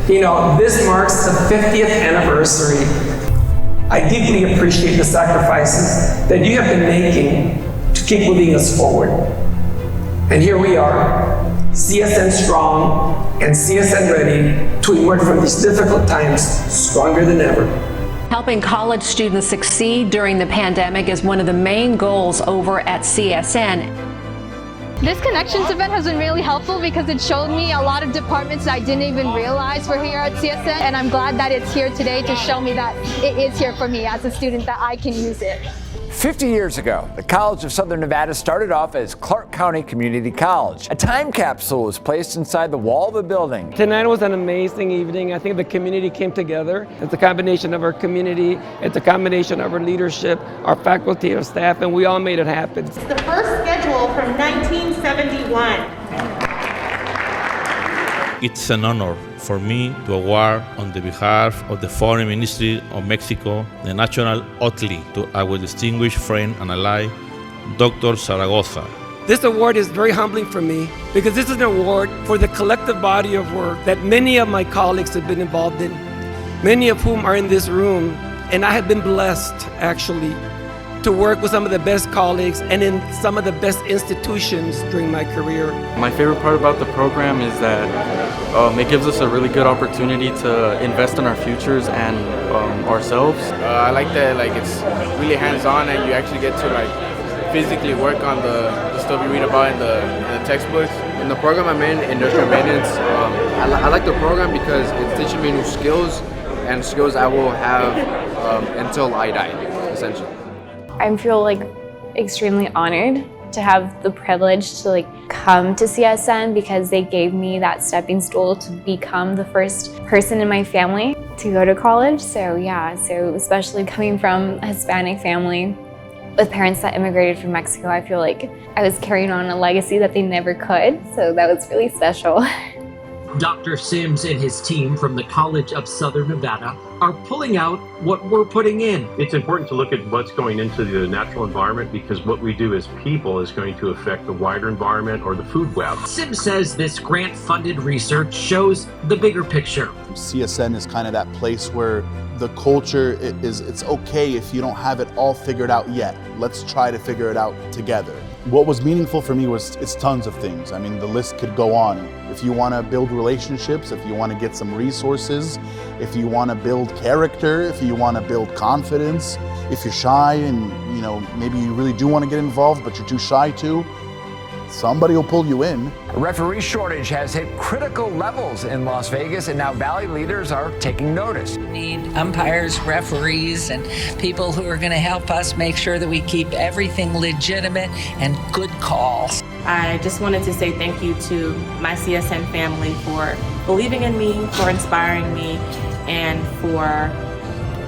You know, this marks the 50th anniversary. I deeply appreciate the sacrifices that you have been making to keep moving us forward. And here we are, CSN strong and CSN ready to emerge from these difficult times stronger than ever. Helping college students succeed during the pandemic is one of the main goals over at CSN. This Connections event has been really helpful because it showed me a lot of departments that I didn't even realize were here at CSN, and I'm glad that it's here today to show me that it is here for me as a student, that I can use it. 50 years ago, the College of Southern Nevada started off as Clark County Community College. A time capsule was placed inside the wall of the building. Tonight was an amazing evening. I think the community came together. It's a combination of our community, it's a combination of our leadership, our faculty, our staff, and we all made it happen. It's the first schedule from 1971. It's an honor for me to award on the behalf of the Foreign Ministry of Mexico the National Athlete to our distinguished friend and ally, Dr. Zaragoza. This award is very humbling for me because this is an award for the collective body of work that many of my colleagues have been involved in, many of whom are in this room, and I have been blessed, actually, to work with some of the best colleagues and in some of the best institutions during my career. My favorite part about the program is that it gives us a really good opportunity to invest in our futures and ourselves. I like that it's really hands-on and you actually get to physically work on the stuff you read about in the textbooks. In the program I'm in, industrial maintenance, I like the program because it's teaching me new skills and skills I will have until I die, essentially. I feel extremely honored to have the privilege to come to CSN because they gave me that stepping stool to become the first person in my family to go to college. So especially coming from a Hispanic family with parents that immigrated from Mexico, I feel like I was carrying on a legacy that they never could. So that was really special. Dr. Sims and his team from the College of Southern Nevada are pulling out what we're putting in. It's important to look at what's going into the natural environment because what we do as people is going to affect the wider environment or the food web. Sims says this grant-funded research shows the bigger picture. CSN is kind of that place where the culture it's okay if you don't have it all figured out yet. Let's try to figure it out together. What was meaningful for me was it's tons of things. I mean, the list could go on. If you want to build relationships, if you want to get some resources, if you want to build character, if you want to build confidence, if you're shy and maybe you really do want to get involved but you're too shy to, somebody will pull you in. A referee shortage has hit critical levels in Las Vegas, and now Valley leaders are taking notice. We need umpires, referees, and people who are going to help us make sure that we keep everything legitimate and good calls. I just wanted to say thank you to my CSN family for believing in me, for inspiring me, and for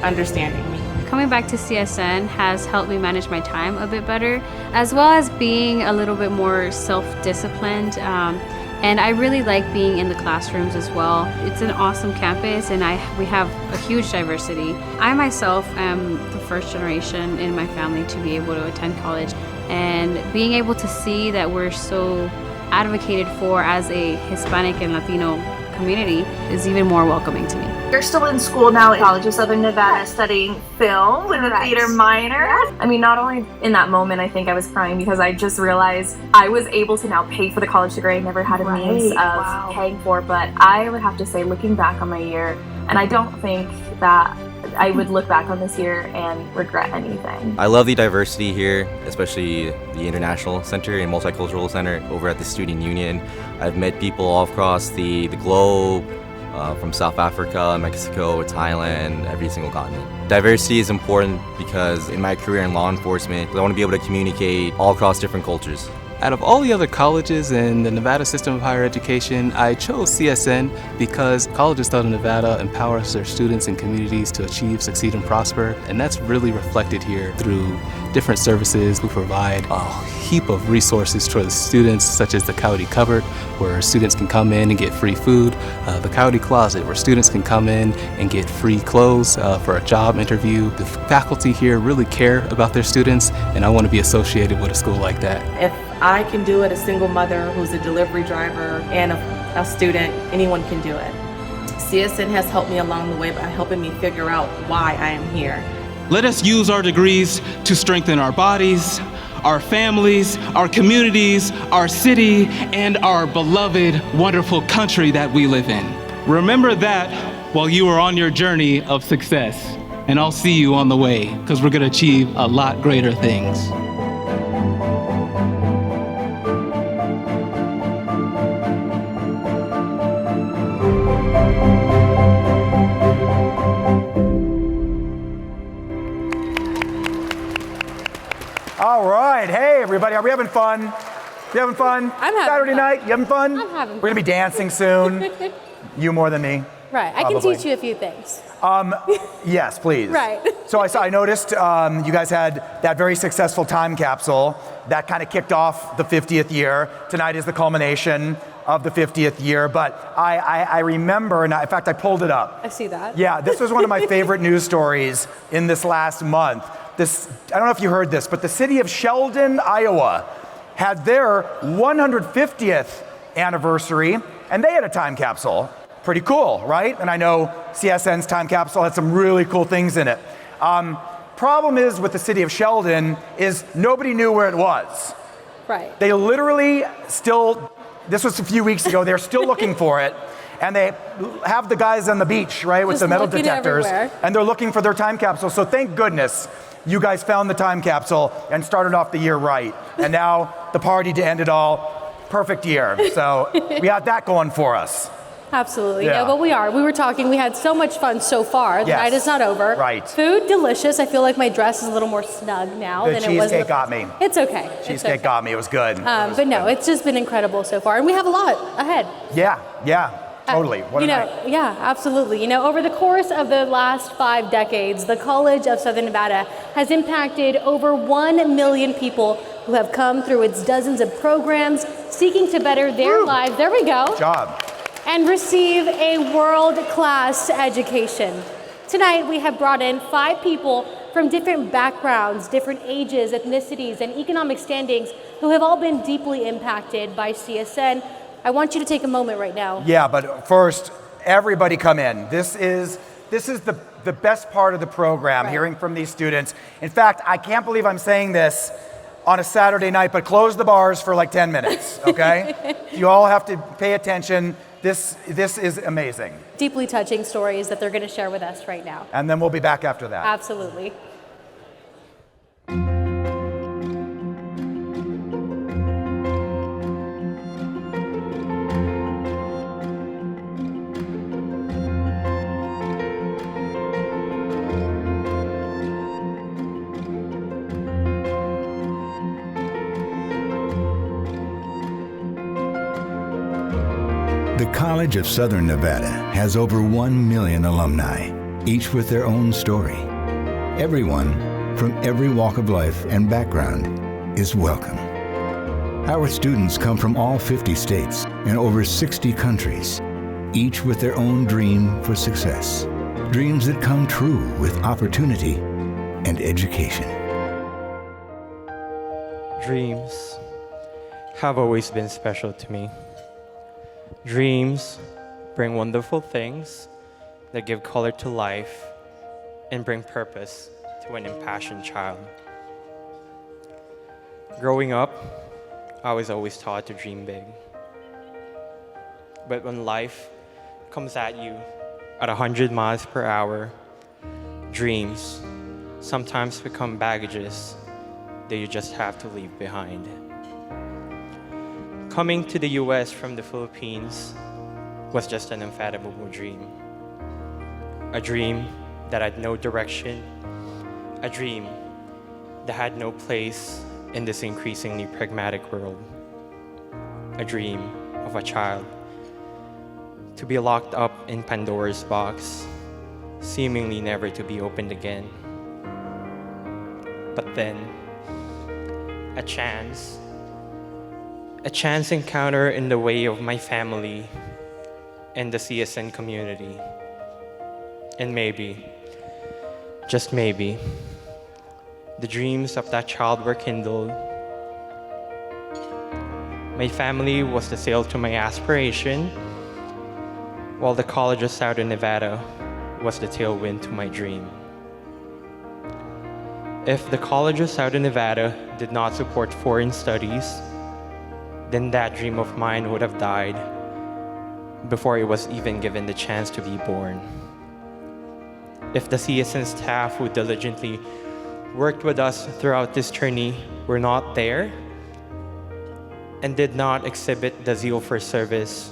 understanding me. Coming back to CSN has helped me manage my time a bit better, as well as being a little bit more self-disciplined. And I really like being in the classrooms as well. It's an awesome campus and we have a huge diversity. I myself am the first generation in my family to be able to attend college, and being able to see that we're so advocated for as a Hispanic and Latino community is even more welcoming to me. You're still in school now at College of Southern Nevada studying film with a theater minor. I mean, not only in that moment, I think I was crying because I just realized I was able to now pay for the college degree I never had a means of paying for, but I would have to say, looking back on my year, and I don't think that I would look back on this year and regret anything. I love the diversity here, especially the International Center and Multicultural Center over at the Student Union. I've met people all across the globe, from South Africa, Mexico, Thailand, every single continent. Diversity is important because in my career in law enforcement, I want to be able to communicate all across different cultures. Out of all the other colleges in the Nevada system of higher education, I chose CSN because College of Southern Nevada empowers their students and communities to achieve, succeed, and prosper. And that's really reflected here through different services. We provide a heap of resources for the students, such as the Coyote Cupboard, where students can come in and get free food, the Coyote Closet, where students can come in and get free clothes for a job interview. The faculty here really care about their students, and I want to be associated with a school like that. If I can do it, a single mother who's a delivery driver and a student, anyone can do it. CSN has helped me along the way by helping me figure out why I am here. Let us use our degrees to strengthen our bodies, our families, our communities, our city, and our beloved, wonderful country that we live in. Remember that while you are on your journey of success. And I'll see you on the way, because we're going to achieve a lot greater things. All right, hey everybody, are we having fun? You having fun? I'm having Saturday fun. night, you having fun? I'm having We're gonna be dancing soon. You more than me. Right, I can Probably. teach you a few things. Yes, please. Right. So I noticed you guys had that very successful time capsule that kind of kicked off the 50th year. Tonight is the culmination. of the 50th year, but I remember, and in fact, I pulled it up. I see that. Yeah, this was one of my favorite news stories in this last month. I don't know if you heard this, but the city of Sheldon, Iowa, had their 150th anniversary, and they had a time capsule. Pretty cool, right? And I know CSN's time capsule had some really cool things in it. Problem is with the city of Sheldon is nobody knew where it was. Right. They literally still, this was a few weeks ago, they're still looking for it. And they have the guys on the beach, right, with Just the metal looking detectors. everywhere. And they're looking for their time capsule. So thank goodness you guys found the time capsule and started off the year right. And now the party to end it all, perfect year. So we got that going for us. Absolutely. Yeah. Yeah, but we were talking, we had so much fun so far. The Yes. night is not over. Right. Food, delicious. I feel like my dress is a little more snug now The than it was. cheesecake got me. It's okay. Cheesecake got me, it was good. But no, it's just been incredible so far. And we have a lot ahead. Yeah, totally. What a night. Yeah, absolutely. Over the course of the last 5 decades, the College of Southern Nevada has impacted over 1 million people who have come through its dozens of programs seeking to better their lives. There we go. Good job. And receive a world-class education. Tonight, we have brought in 5 people from different backgrounds, different ages, ethnicities, and economic standings who have all been deeply impacted by CSN. I want you to take a moment right now. Yeah, but first, everybody come in. This is the best part of the program, hearing from these students. In fact, I can't believe I'm saying this on a Saturday night, but close the bars for like 10 minutes, okay? You all have to pay attention. This is amazing. Deeply touching stories that they're going to share with us right now. And then we'll be back after that. Absolutely. The College of Southern Nevada has over 1 million alumni, each with their own story. Everyone from every walk of life and background is welcome. Our students come from all 50 states and over 60 countries, each with their own dream for success. Dreams that come true with opportunity and education. Dreams have always been special to me. Dreams bring wonderful things that give color to life and bring purpose to an impassioned child. Growing up, I was always taught to dream big. But when life comes at you at 100 miles per hour, dreams sometimes become baggages that you just have to leave behind. Coming to the US from the Philippines was just an unfathomable dream. A dream that had no direction, a dream that had no place in this increasingly pragmatic world. A dream of a child to be locked up in Pandora's box, seemingly never to be opened again. But then, a chance encounter in the way of my family and the CSN community. And maybe, just maybe, the dreams of that child were kindled. My family was the sail to my aspiration, while the College of Southern Nevada was the tailwind to my dream. If the College of Southern Nevada did not support foreign studies, then that dream of mine would have died before it was even given the chance to be born. If the CSN staff who diligently worked with us throughout this journey were not there and did not exhibit the zeal for service,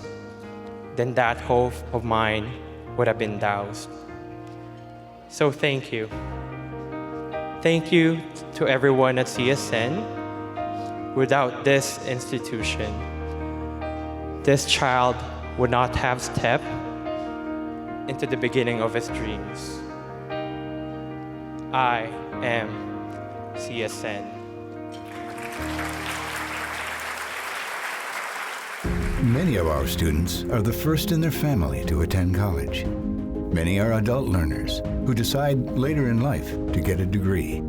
then that hope of mine would have been doused. So thank you. Thank you to everyone at CSN. Without this institution, this child would not have stepped into the beginning of his dreams. I am CSN. Many of our students are the first in their family to attend college. Many are adult learners who decide later in life to get a degree.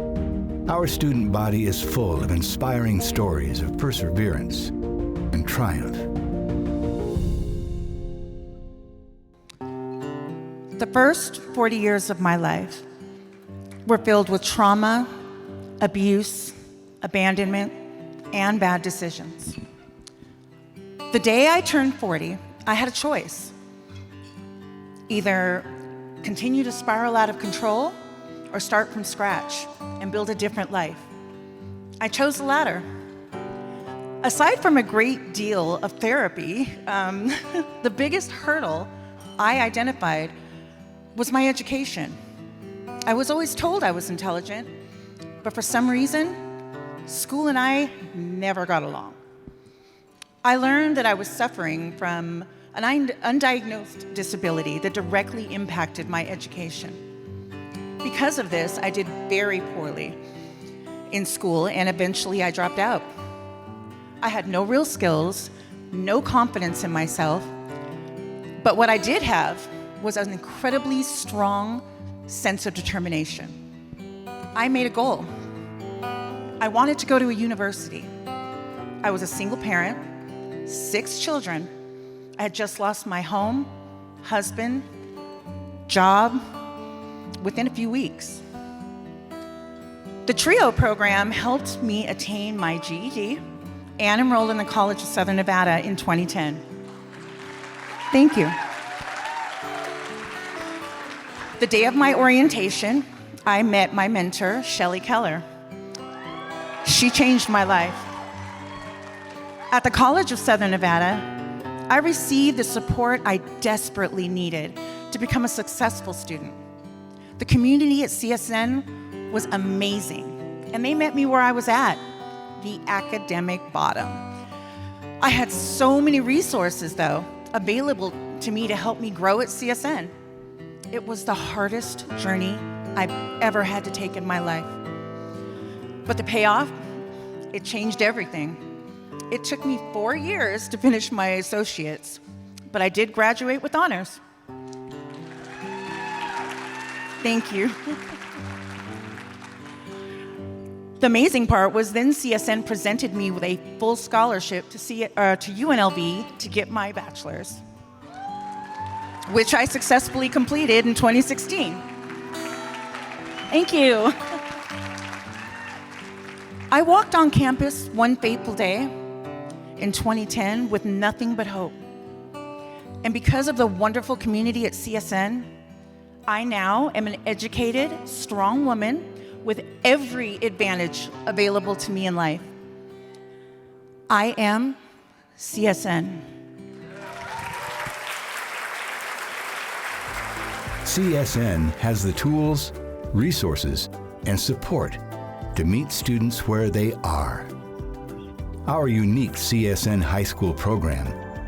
Our student body is full of inspiring stories of perseverance and triumph. The first 40 years of my life were filled with trauma, abuse, abandonment, and bad decisions. The day I turned 40, I had a choice. Either continue to spiral out of control or start from scratch and build a different life. I chose the latter. Aside from a great deal of therapy, the biggest hurdle I identified was my education. I was always told I was intelligent, but for some reason, school and I never got along. I learned that I was suffering from an undiagnosed disability that directly impacted my education. Because of this, I did very poorly in school, and eventually I dropped out. I had no real skills, no confidence in myself, but what I did have was an incredibly strong sense of determination. I made a goal. I wanted to go to a university. I was a single parent, 6 children. I had just lost my home, husband, job within a few weeks. The TRIO program helped me attain my GED and enrolled in the College of Southern Nevada in 2010. Thank you. The day of my orientation, I met my mentor, Shelley Keller. She changed my life. At the College of Southern Nevada, I received the support I desperately needed to become a successful student. The community at CSN was amazing, and they met me where I was at, the academic bottom. I had so many resources, though, available to me to help me grow at CSN. It was the hardest journey I've ever had to take in my life. But the payoff, it changed everything. It took me 4 years to finish my associates, but I did graduate with honors. Thank you. The amazing part was then CSN presented me with a full scholarship to UNLV to get my bachelor's, which I successfully completed in 2016. Thank you. I walked on campus one fateful day in 2010 with nothing but hope. And because of the wonderful community at CSN, I now am an educated, strong woman with every advantage available to me in life. I am CSN. CSN has the tools, resources, and support to meet students where they are. Our unique CSN high school program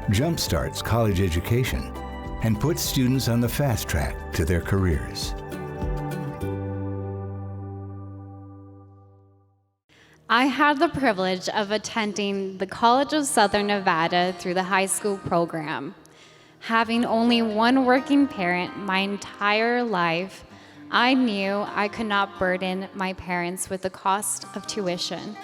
jumpstarts college education and puts students on the fast track to their careers. I had the privilege of attending the College of Southern Nevada through the high school program. Having only one working parent my entire life, I knew I could not burden my parents with the cost of tuition.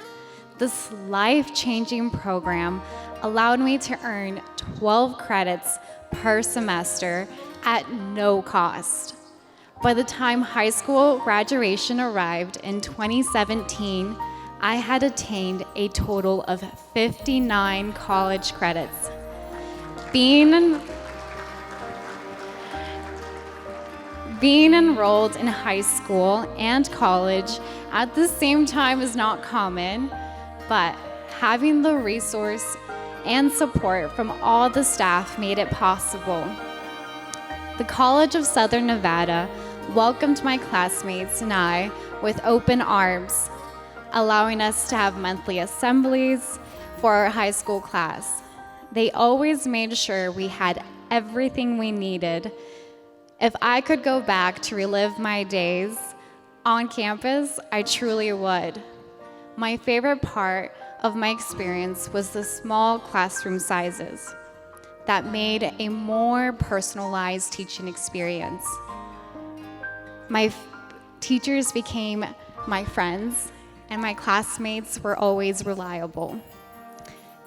This life-changing program allowed me to earn 12 credits per semester at no cost. By the time high school graduation arrived in 2017, I had attained a total of 59 college credits. Being enrolled in high school and college at the same time is not common, but having the resource and support from all the staff made it possible. The College of Southern Nevada welcomed my classmates and I with open arms, allowing us to have monthly assemblies for our high school class. They always made sure we had everything we needed. If I could go back to relive my days on campus, I truly would. My favorite part of my experience was the small classroom sizes. that made a more personalized teaching experience. My teachers became my friends, and my classmates were always reliable.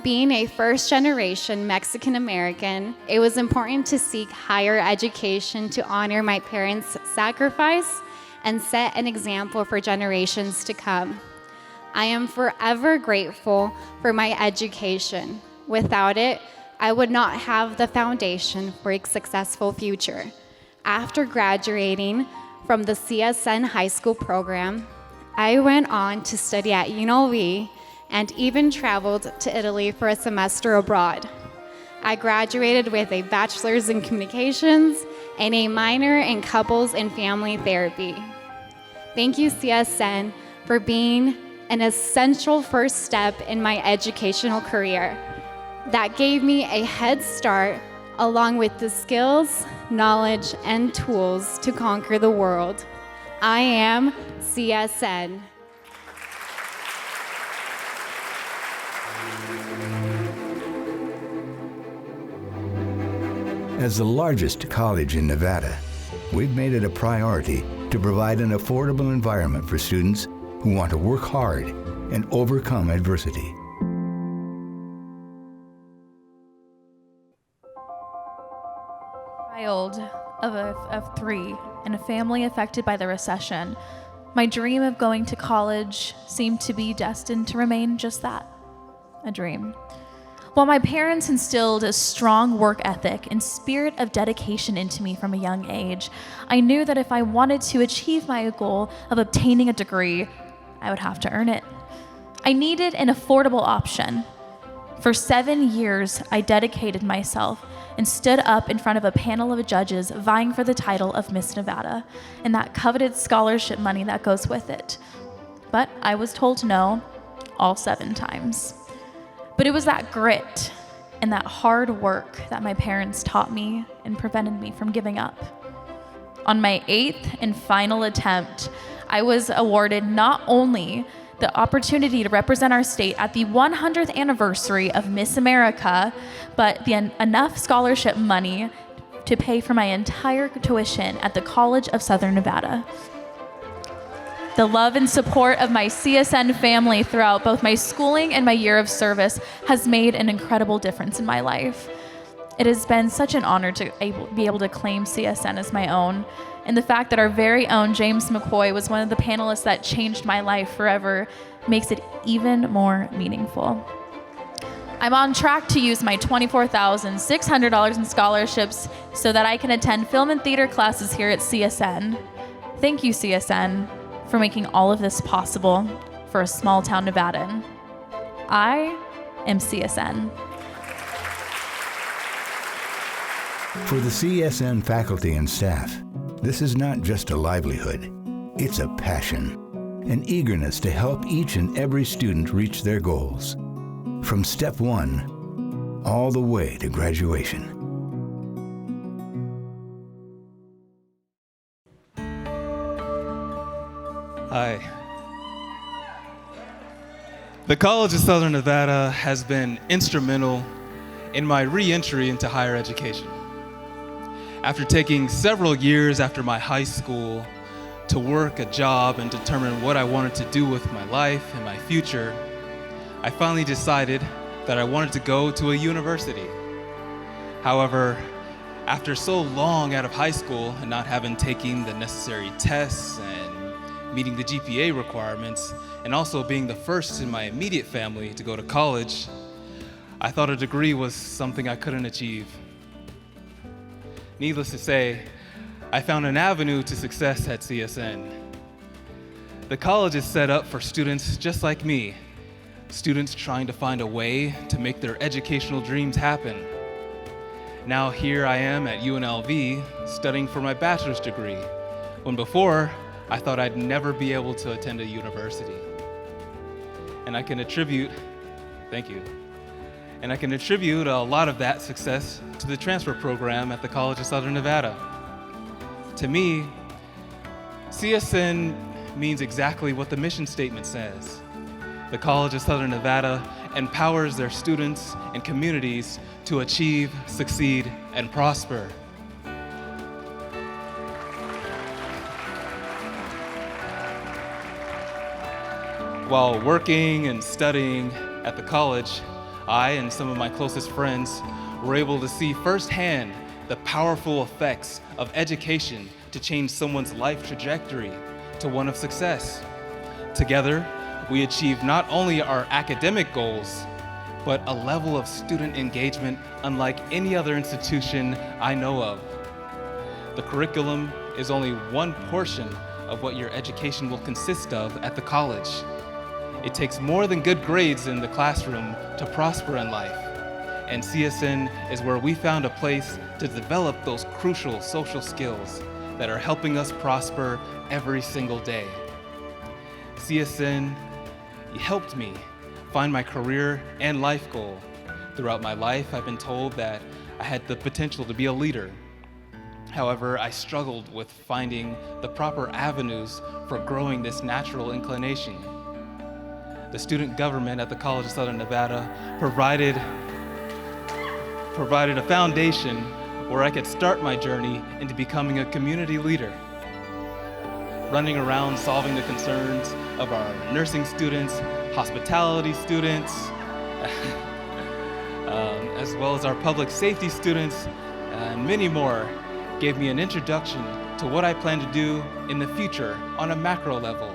Being a first-generation Mexican American, it was important to seek higher education to honor my parents' sacrifice and set an example for generations to come. I am forever grateful for my education. Without it, I would not have the foundation for a successful future. After graduating from the CSN high school program, I went on to study at UNLV and even traveled to Italy for a semester abroad. I graduated with a bachelor's in communications and a minor in couples and family therapy. Thank you, CSN, for being an essential first step in my educational career that gave me a head start along with the skills, knowledge, and tools to conquer the world. I am CSN. As the largest college in Nevada, we've made it a priority to provide an affordable environment for students who want to work hard and overcome adversity. Child of 3 in a family affected by the recession, my dream of going to college seemed to be destined to remain just that, a dream. While my parents instilled a strong work ethic and spirit of dedication into me from a young age, I knew that if I wanted to achieve my goal of obtaining a degree, I would have to earn it. I needed an affordable option. For 7 years, I dedicated myself and stood up in front of a panel of judges vying for the title of Miss Nevada and that coveted scholarship money that goes with it. But I was told no all 7 times. But it was that grit and that hard work that my parents taught me and prevented me from giving up. On my 8th and final attempt, I was awarded not only the opportunity to represent our state at the 100th anniversary of Miss America, but enough scholarship money to pay for my entire tuition at the College of Southern Nevada. The love and support of my CSN family throughout both my schooling and my year of service has made an incredible difference in my life. It has been such an honor to be able to claim CSN as my own, and the fact that our very own James McCoy was one of the panelists that changed my life forever makes it even more meaningful. I'm on track to use my $24,600 in scholarships so that I can attend film and theater classes here at CSN. Thank you, CSN, for making all of this possible for a small town Nevadan. I am CSN. For the CSN faculty and staff, this is not just a livelihood, it's a passion, an eagerness to help each and every student reach their goals, from step 1 all the way to graduation. Hi. The College of Southern Nevada has been instrumental in my re-entry into higher education. After taking several years after my high school to work a job and determine what I wanted to do with my life and my future, I finally decided that I wanted to go to a university. However, after so long out of high school and not having taken the necessary tests and meeting the GPA requirements, and also being the first in my immediate family to go to college, I thought a degree was something I couldn't achieve. Needless to say, I found an avenue to success at CSN. The college is set up for students just like me, students trying to find a way to make their educational dreams happen. Now here I am at UNLV studying for my bachelor's degree, when before I thought I'd never be able to attend a university. And I can attribute, thank you, and I can attribute a lot of that success to the transfer program at the College of Southern Nevada. To me, CSN means exactly what the mission statement says. The College of Southern Nevada empowers their students and communities to achieve, succeed, and prosper. While working and studying at the college, I and some of my closest friends were able to see firsthand the powerful effects of education to change someone's life trajectory to one of success. Together, we achieved not only our academic goals, but a level of student engagement unlike any other institution I know of. The curriculum is only one portion of what your education will consist of at the college. It takes more than good grades in the classroom to prosper in life, and CSN is where we found a place to develop those crucial social skills that are helping us prosper every single day. CSN helped me find my career and life goal. Throughout my life, I've been told that I had the potential to be a leader. However, I struggled with finding the proper avenues for growing this natural inclination. The student government at the College of Southern Nevada provided a foundation where I could start my journey into becoming a community leader, running around solving the concerns of our nursing students, hospitality students, as well as our public safety students, and many more, gave me an introduction to what I plan to do in the future on a macro level: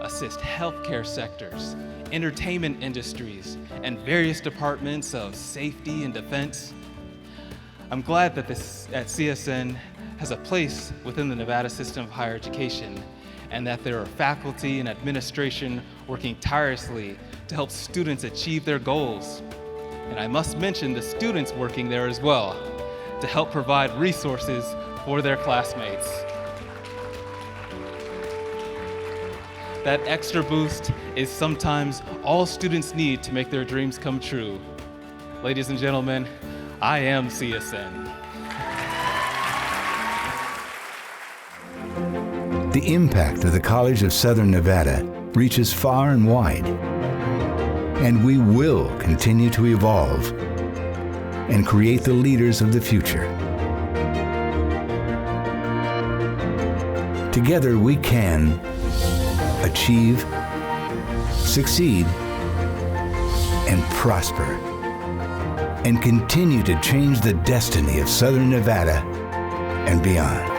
assist healthcare sectors, entertainment industries, and various departments of safety and defense. I'm glad that this at CSN has a place within the Nevada system of higher education, and that there are faculty and administration working tirelessly to help students achieve their goals. And I must mention the students working there as well, to help provide resources for their classmates. That extra boost is sometimes all students need to make their dreams come true. Ladies and gentlemen, I am CSN. The impact of the College of Southern Nevada reaches far and wide, and we will continue to evolve and create the leaders of the future. Together we can achieve, succeed, and prosper, and continue to change the destiny of Southern Nevada and beyond.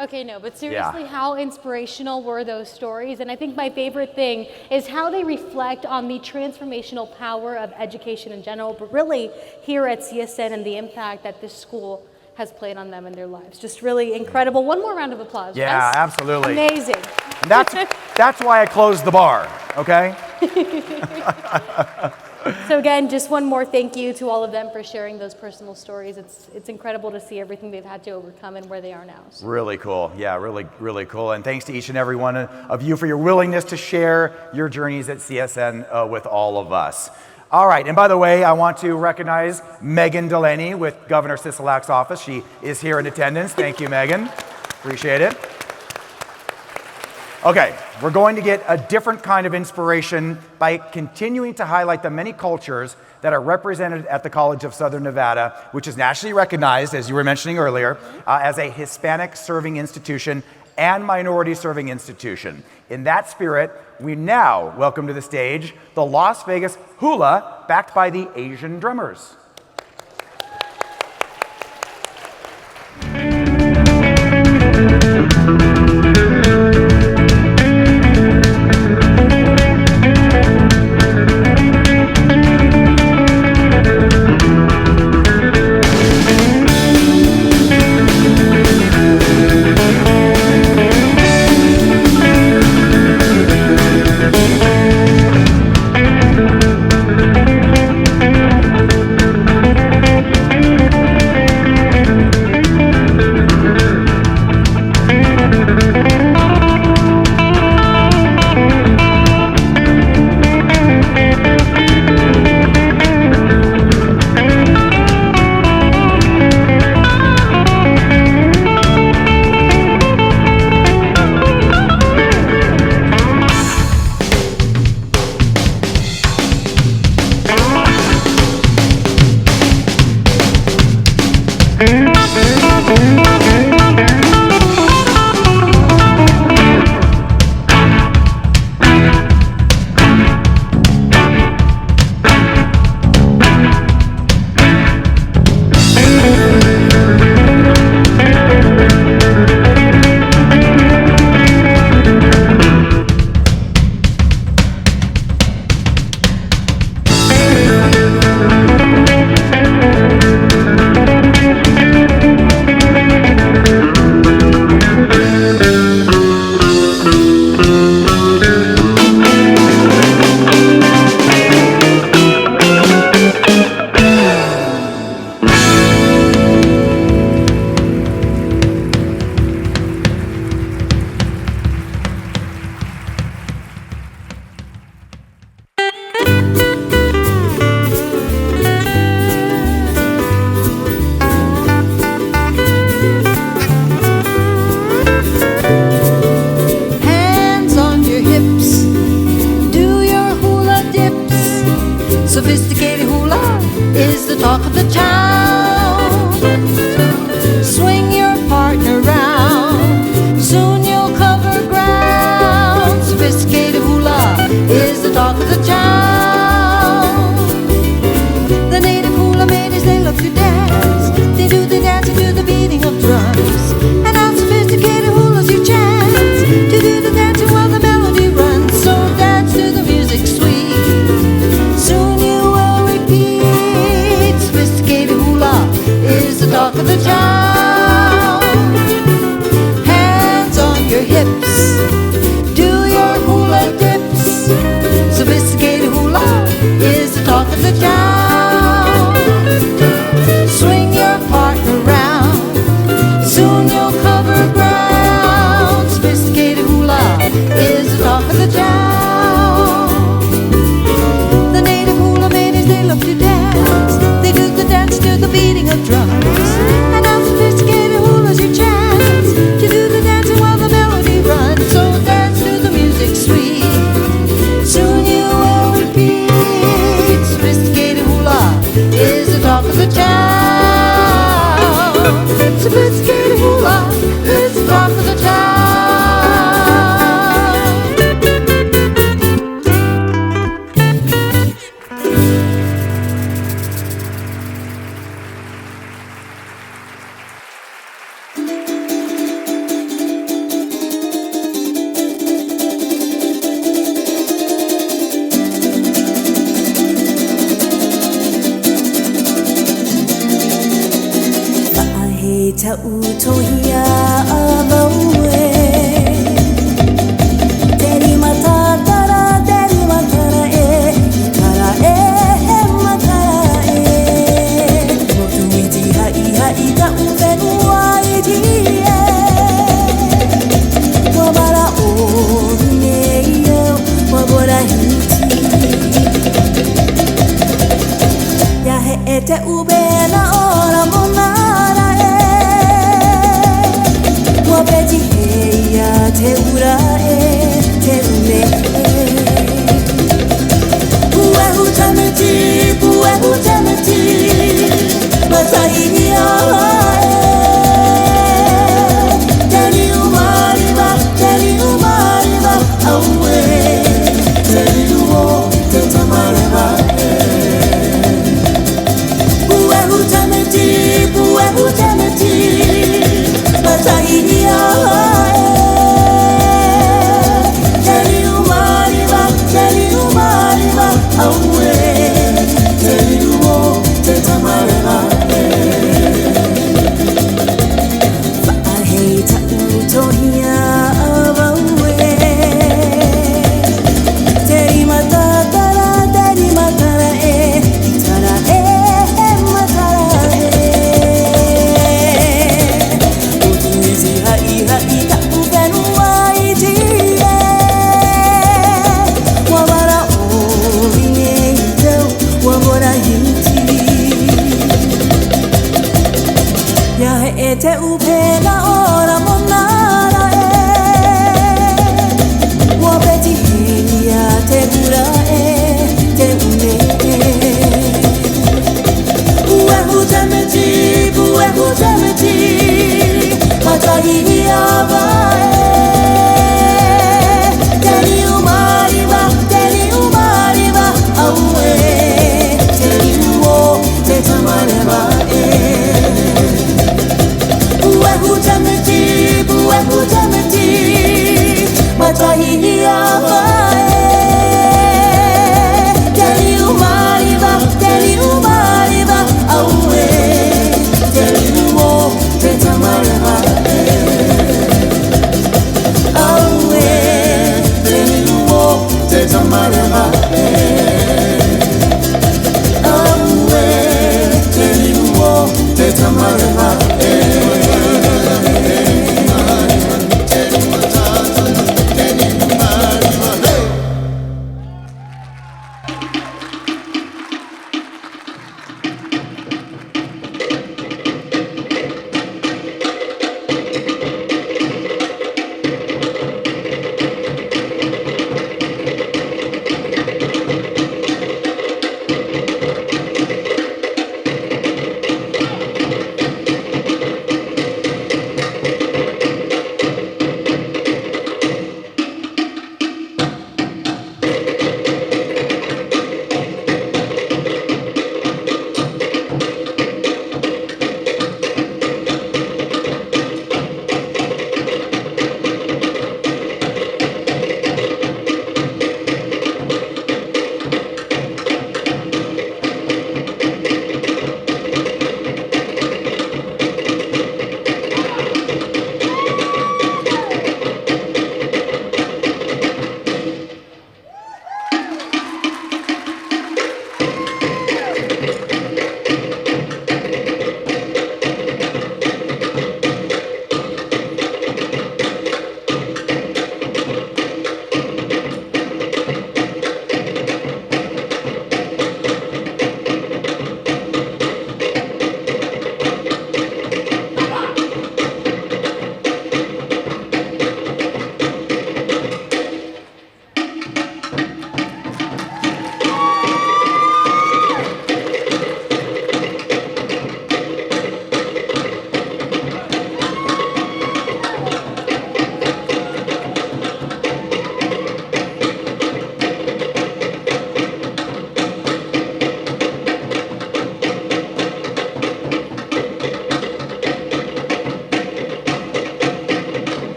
Okay, no, but seriously, how inspirational were those stories? And I think my favorite thing is how they reflect on the transformational power of education in general, but really here at CSN and the impact that this school has played on them in their lives. Just really incredible. One more round of applause. Yeah, yes? absolutely. Amazing. And that's why I closed the bar, okay? So again, just one more thank you to all of them for sharing those personal stories. It's incredible to see everything they've had to overcome and where they are now. So. Really cool. Yeah, really, really cool. And thanks to each and every one of you for your willingness to share your journeys at CSN with all of us. All right, and by the way, I want to recognize Megan Delaney with Governor Sisolak's office. She is here in attendance. Thank you, Megan. Appreciate it. Okay, we're going to get a different kind of inspiration by continuing to highlight the many cultures that are represented at the College of Southern Nevada, which is nationally recognized, as you were mentioning earlier, as a Hispanic serving institution and minority serving institution. In that spirit, we now welcome to the stage the Las Vegas Hula, backed by the Asian Drummers. Sophisticated hula is the talk of the town. Swing your partner round, soon you'll cover ground. Sophisticated hula is the talk of the town. The native hula maidens, they love to dance. They do the dance and do the beating of drums. And on sophisticated hula's your chance to do the dancing while the melody runs. So dance to the music sweet, soon you will repeat. Sophisticated hula is the talk of the town. Hands on your hips, do your hula dips. Sophisticated hula is the talk of the town. Swing your partner round, soon you'll cover ground. Sophisticated hula is the talk of the town. The native hula maidens, they love to dance. They do the dance to the beating of drums. And now sophisticated hula's your chance to do the dancing while the melody runs. So dance to the music sweet, soon you will repeat. Sophisticated hula is the talk of the town. Sophisticated hula is the talk of the town.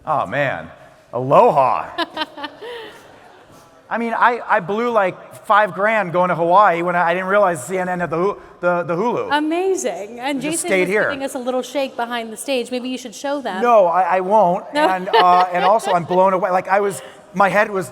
Oh, man. Aloha. I mean, I blew like $5,000 going to Hawaii when I didn't realize CNN had the Hulu. Amazing. And Just Jason stayed was here. giving us a little shake behind the stage. Maybe you should show them. No, I won't. No. And also I'm blown away. Like my head was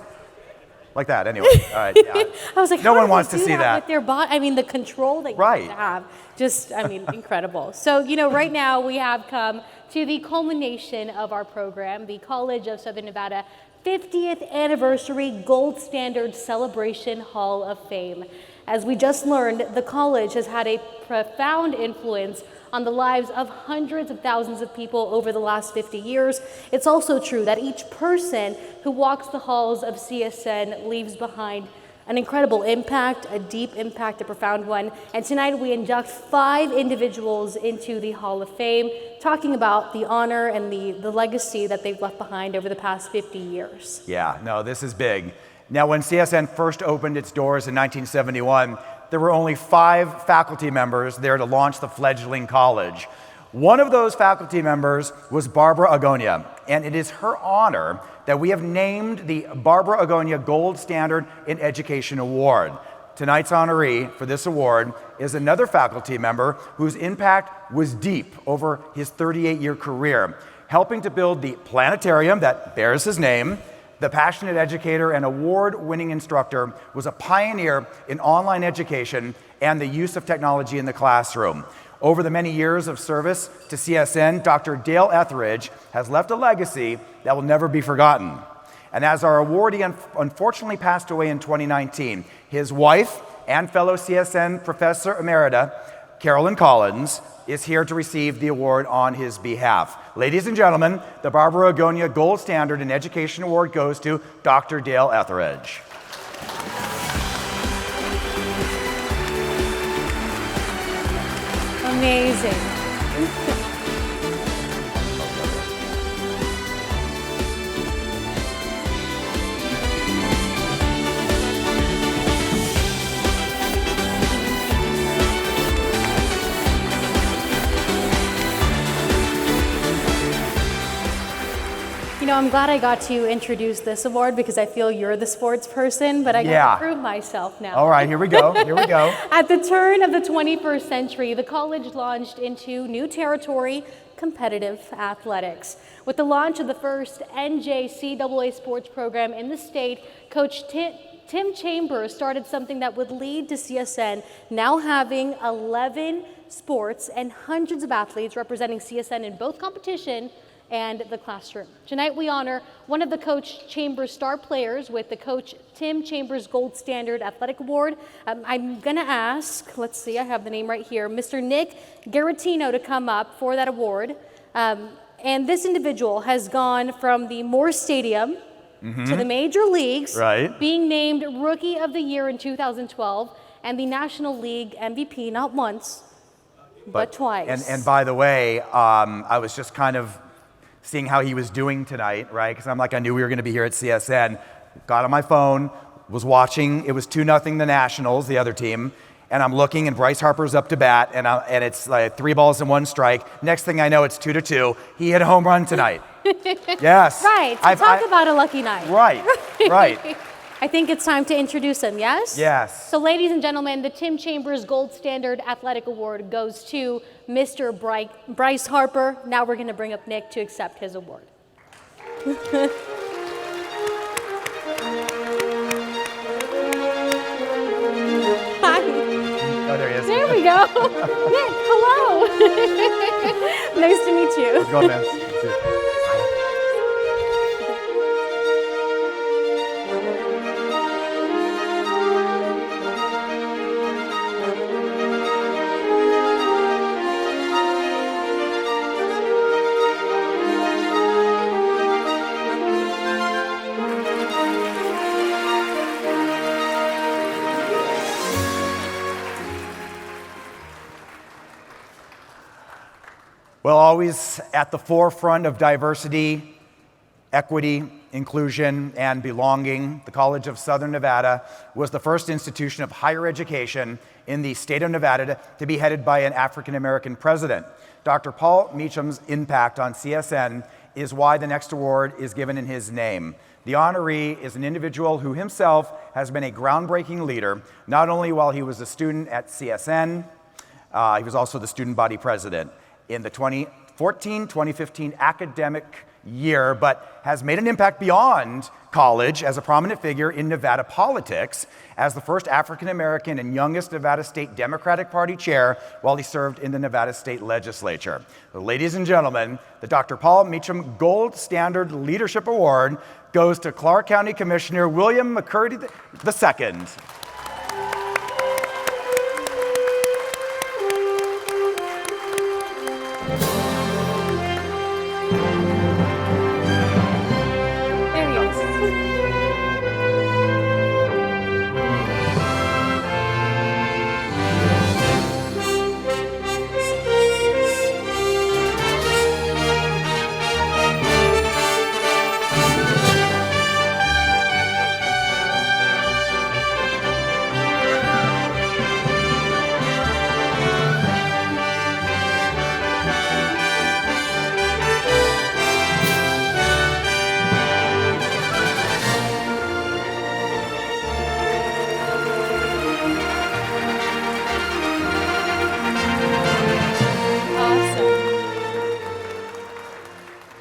like that anyway. All right, yeah. I was like, no how one do wants they to do see that. with their body. I mean, the control that you have to have. Just, I mean, incredible. So, right now we have come to the culmination of our program, the College of Southern Nevada 50th Anniversary Gold Standard Celebration Hall of Fame. As we just learned, the college has had a profound influence on the lives of hundreds of thousands of people over the last 50 years. It's also true that each person who walks the halls of CSN leaves behind an incredible impact, a deep impact, a profound one. And tonight we induct 5 individuals into the Hall of Fame, talking about the honor and the legacy that they've left behind over the past 50 years. Yeah, no, this is big. Now, when CSN first opened its doors in 1971, there were only 5 faculty members there to launch the fledgling college. One of those faculty members was Barbara Agonia, and it is her honor that we have named the Barbara Agonia Gold Standard in Education Award. Tonight's honoree for this award is another faculty member whose impact was deep over his 38-year career, helping to build the planetarium that bears his name. The passionate educator and award-winning instructor was a pioneer in online education and the use of technology in the classroom. Over the many years of service to CSN, Dr. Dale Etheridge has left a legacy that will never be forgotten. And as our awardee unfortunately passed away in 2019, his wife and fellow CSN Professor Emerita, Carolyn Collins, is here to receive the award on his behalf. Ladies and gentlemen, the Barbara Agonia Gold Standard in Education Award goes to Dr. Dale Etheridge. Amazing. I'm glad I got to introduce this award because I feel you're the sports person, but I got to prove myself now. All right, here we go. Here we go. At the turn of the 21st century, the college launched into new territory, competitive athletics. With the launch of the first NJCAA sports program in the state, Coach Tim Chambers started something that would lead to CSN now having 11 sports and hundreds of athletes representing CSN in both competition and the classroom. Tonight we honor one of the Coach Chambers star players with the Coach Tim Chambers Gold Standard Athletic Award. I'm gonna ask, let's see, I have the name right here, Mr. Nick Garatino to come up for that award. And this individual has gone from the Moore Stadium to the major leagues, being named Rookie of the Year in 2012 and the National League MVP not once, but twice. And by the way, I was just kind of seeing how he was doing tonight, right? Because I knew we were going to be here at CSN. Got on my phone, was watching. It was 2-0 the Nationals, the other team. And I'm looking, and Bryce Harper's up to bat, and it's like 3 balls and 1 strike. Next thing I know, it's 2-2. He hit a home run tonight. Yes. Right. So talk about a lucky night. Right. I think it's time to introduce him, yes? Yes. So ladies and gentlemen, the Tim Chambers Gold Standard Athletic Award goes to Mr. Bryce Harper. Now we're going to bring up Nick to accept his award. Hi. Oh, there he is. There we go. Nick, hello. Nice to meet you. How's it going, man? Well, always at the forefront of diversity, equity, inclusion, and belonging, the College of Southern Nevada was the first institution of higher education in the state of Nevada to be headed by an African-American president. Dr. Paul Meacham's impact on CSN is why the next award is given in his name. The honoree is an individual who himself has been a groundbreaking leader, not only while he was a student at CSN, he was also the student body president in the 2014-2015 academic year, but has made an impact beyond college as a prominent figure in Nevada politics as the first African American and youngest Nevada State Democratic Party chair while he served in the Nevada State Legislature. So, ladies and gentlemen, the Dr. Paul Meacham Gold Standard Leadership Award goes to Clark County Commissioner William McCurdy II.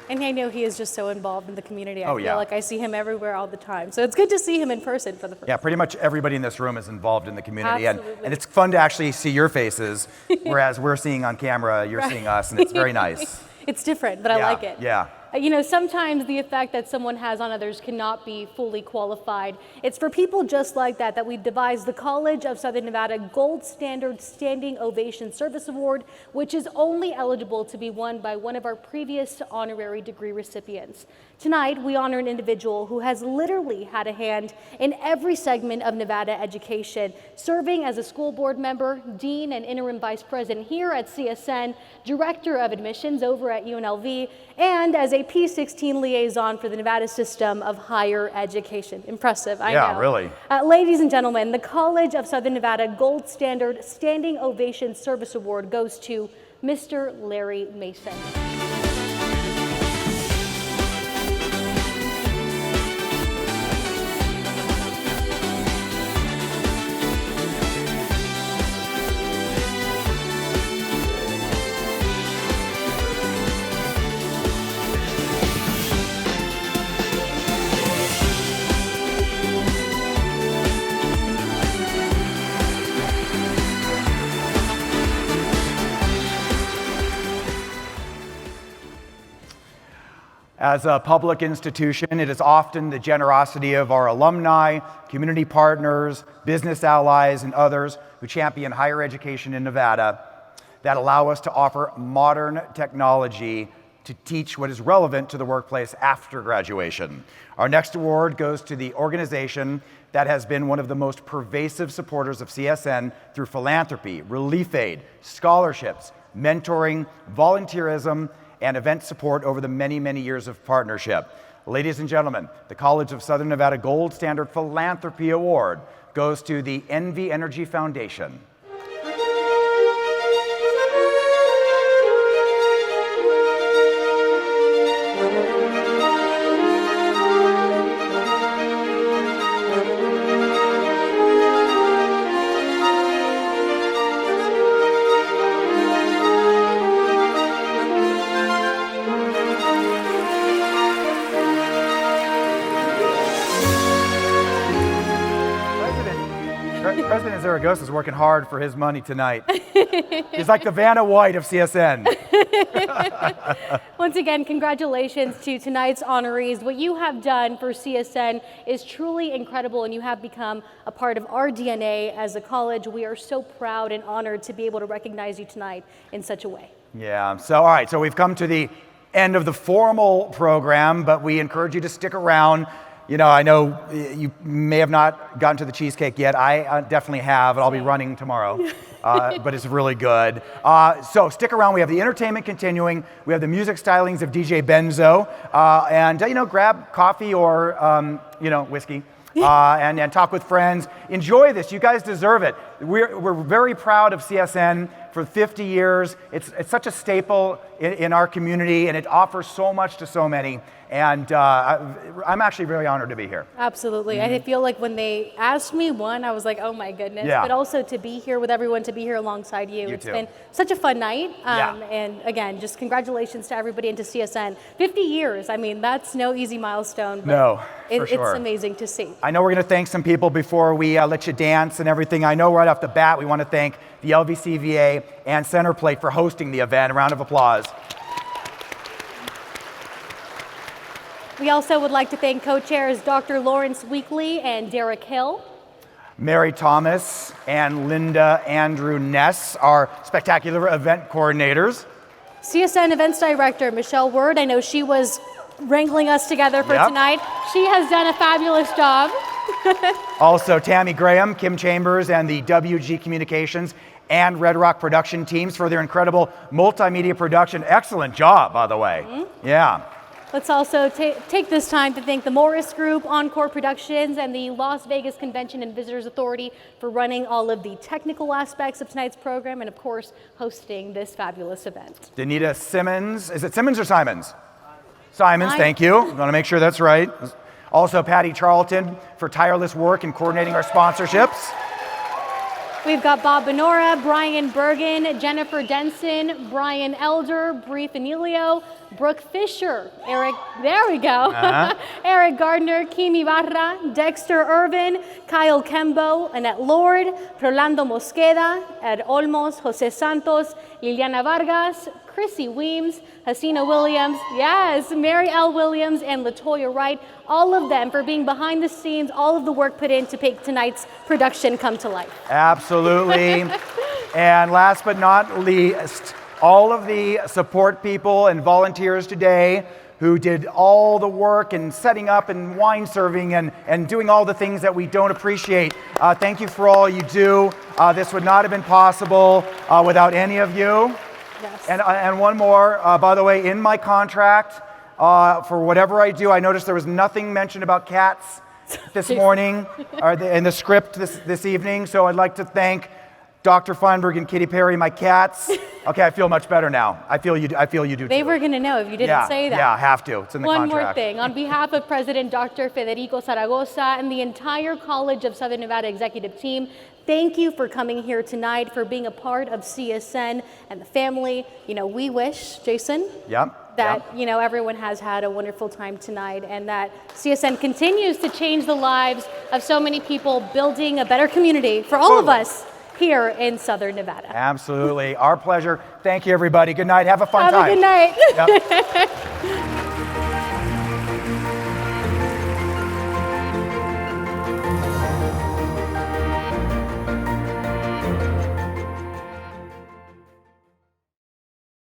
And I know he is just so involved in the community. I Oh, feel yeah. like I see him everywhere all the time. So it's good to see him in person for the first Yeah, pretty much everybody in this room is involved in the community. Absolutely. And it's fun to actually see your faces, whereas we're seeing on camera, you're Right. seeing us, and it's very nice. It's different, but I Yeah, like it. yeah. You know, sometimes the effect that someone has on others cannot be fully qualified. It's for people just like that we've devised the College of Southern Nevada Gold Standard Standing Ovation Service Award, which is only eligible to be won by one of our previous honorary degree recipients. Tonight, we honor an individual who has literally had a hand in every segment of Nevada education, serving as a school board member, dean and interim vice president here at CSN, director of admissions over at UNLV, and as a P16 liaison for the Nevada system of higher education. Impressive, I know. Yeah, really. Ladies and gentlemen, the College of Southern Nevada Gold Standard Standing Ovation Service Award goes to Mr. Larry Mason. As a public institution, it is often the generosity of our alumni, community partners, business allies, and others who champion higher education in Nevada that allow us to offer modern technology to teach what is relevant to the workplace after graduation. Our next award goes to the organization that has been one of the most pervasive supporters of CSN through philanthropy, relief aid, scholarships, mentoring, volunteerism, and event support over the many, many years of partnership. Ladies and gentlemen, the College of Southern Nevada Gold Standard Philanthropy Award goes to the Envy Energy Foundation. President Zaragoza is working hard for his money tonight. He's like the Vanna White of CSN. Once again, congratulations to tonight's honorees. What you have done for CSN is truly incredible, and you have become a part of our DNA as a college. We are so proud and honored to be able to recognize you tonight in such a way. Yeah, so all right, so we've come to the end of the formal program, but we encourage you to stick around. You know, I know you may have not gotten to the cheesecake yet. I definitely have, and I'll be running tomorrow, but it's really good. So stick around. We have the entertainment continuing. We have the music stylings of DJ Benzo, and you know, grab coffee or you know, whiskey. And talk with friends. Enjoy this. You guys deserve it. We're very proud of CSN for 50 years. It's such a staple in our community, and it offers so much to so many. And I'm actually very honored to be here. Absolutely. I feel like when they asked me, one, I was like, oh my goodness. Yeah. But also to be here with everyone, to be here alongside you. It's too. been such a fun night. Yeah. And again, just congratulations to everybody and to CSN. 50 years, I mean, that's no easy milestone. But No, for sure. It's amazing to see. I know we're going to thank some people before we let you dance and everything. I know right off the bat we want to thank the LVCVA and Centerplate for hosting the event. A round of applause. We also would like to thank co-chairs Dr. Lawrence Weekly and Derek Hill. Mary Thomas and Linda Andrew Ness, our spectacular event coordinators. CSN Events Director Michelle Word, I know she was wrangling us together for tonight. She has done a fabulous job. Also, Tammy Graham, Kim Chambers, and the WG Communications and Red Rock production teams for their incredible multimedia production. Excellent job, by the way. Yeah. Let's also take this time to thank the Morris Group, Encore Productions, and the Las Vegas Convention and Visitors Authority for running all of the technical aspects of tonight's program and, of course, hosting this fabulous event. Danita Simmons. Is it Simmons or Simons? Simons, thank you. I want to make sure that's right. Also, Patty Charlton for tireless work in coordinating our sponsorships. We've got Bob Benora, Brian Bergen, Jennifer Denson, Brian Elder, Bree Fanilio, Brooke Fisher, Eric, there we go, Eric Gardner, Kimi Barra, Dexter Irvin, Kyle Kembo, Annette Lord, Rolando Mosqueda, Ed Olmos, Jose Santos, Liliana Vargas, Chrissy Weems, Hasina Williams, yes, Mary L. Williams, and LaToya Wright, all of them for being behind the scenes, all of the work put in to make tonight's production come to life. Absolutely. And last but not least, all of the support people and volunteers today who did all the work and setting up and wine serving and doing all the things that we don't appreciate. Thank you for all you do. This would not have been possible without any of you. Yes. And one more, by the way, in my contract, for whatever I do, I noticed there was nothing mentioned about cats this morning or in the script this evening. So I'd like to thank Dr. Feinberg and Kitty Perry, my cats. Okay, I feel much better now. I feel you do too. They were going to know if you didn't say that. Yeah, I have to. It's in the contract. One more contract. thing. On behalf of President Dr. Federico Zaragoza and the entire College of Southern Nevada executive team, thank you for coming here tonight, for being a part of CSN and the family. You know, we wish, Jason, that you know everyone has had a wonderful time tonight, and that CSN continues to change the lives of so many people, building a better community for all of us here in Southern Nevada. Absolutely. Our pleasure. Thank you, everybody. Good night. Have a fun time. Have a good night.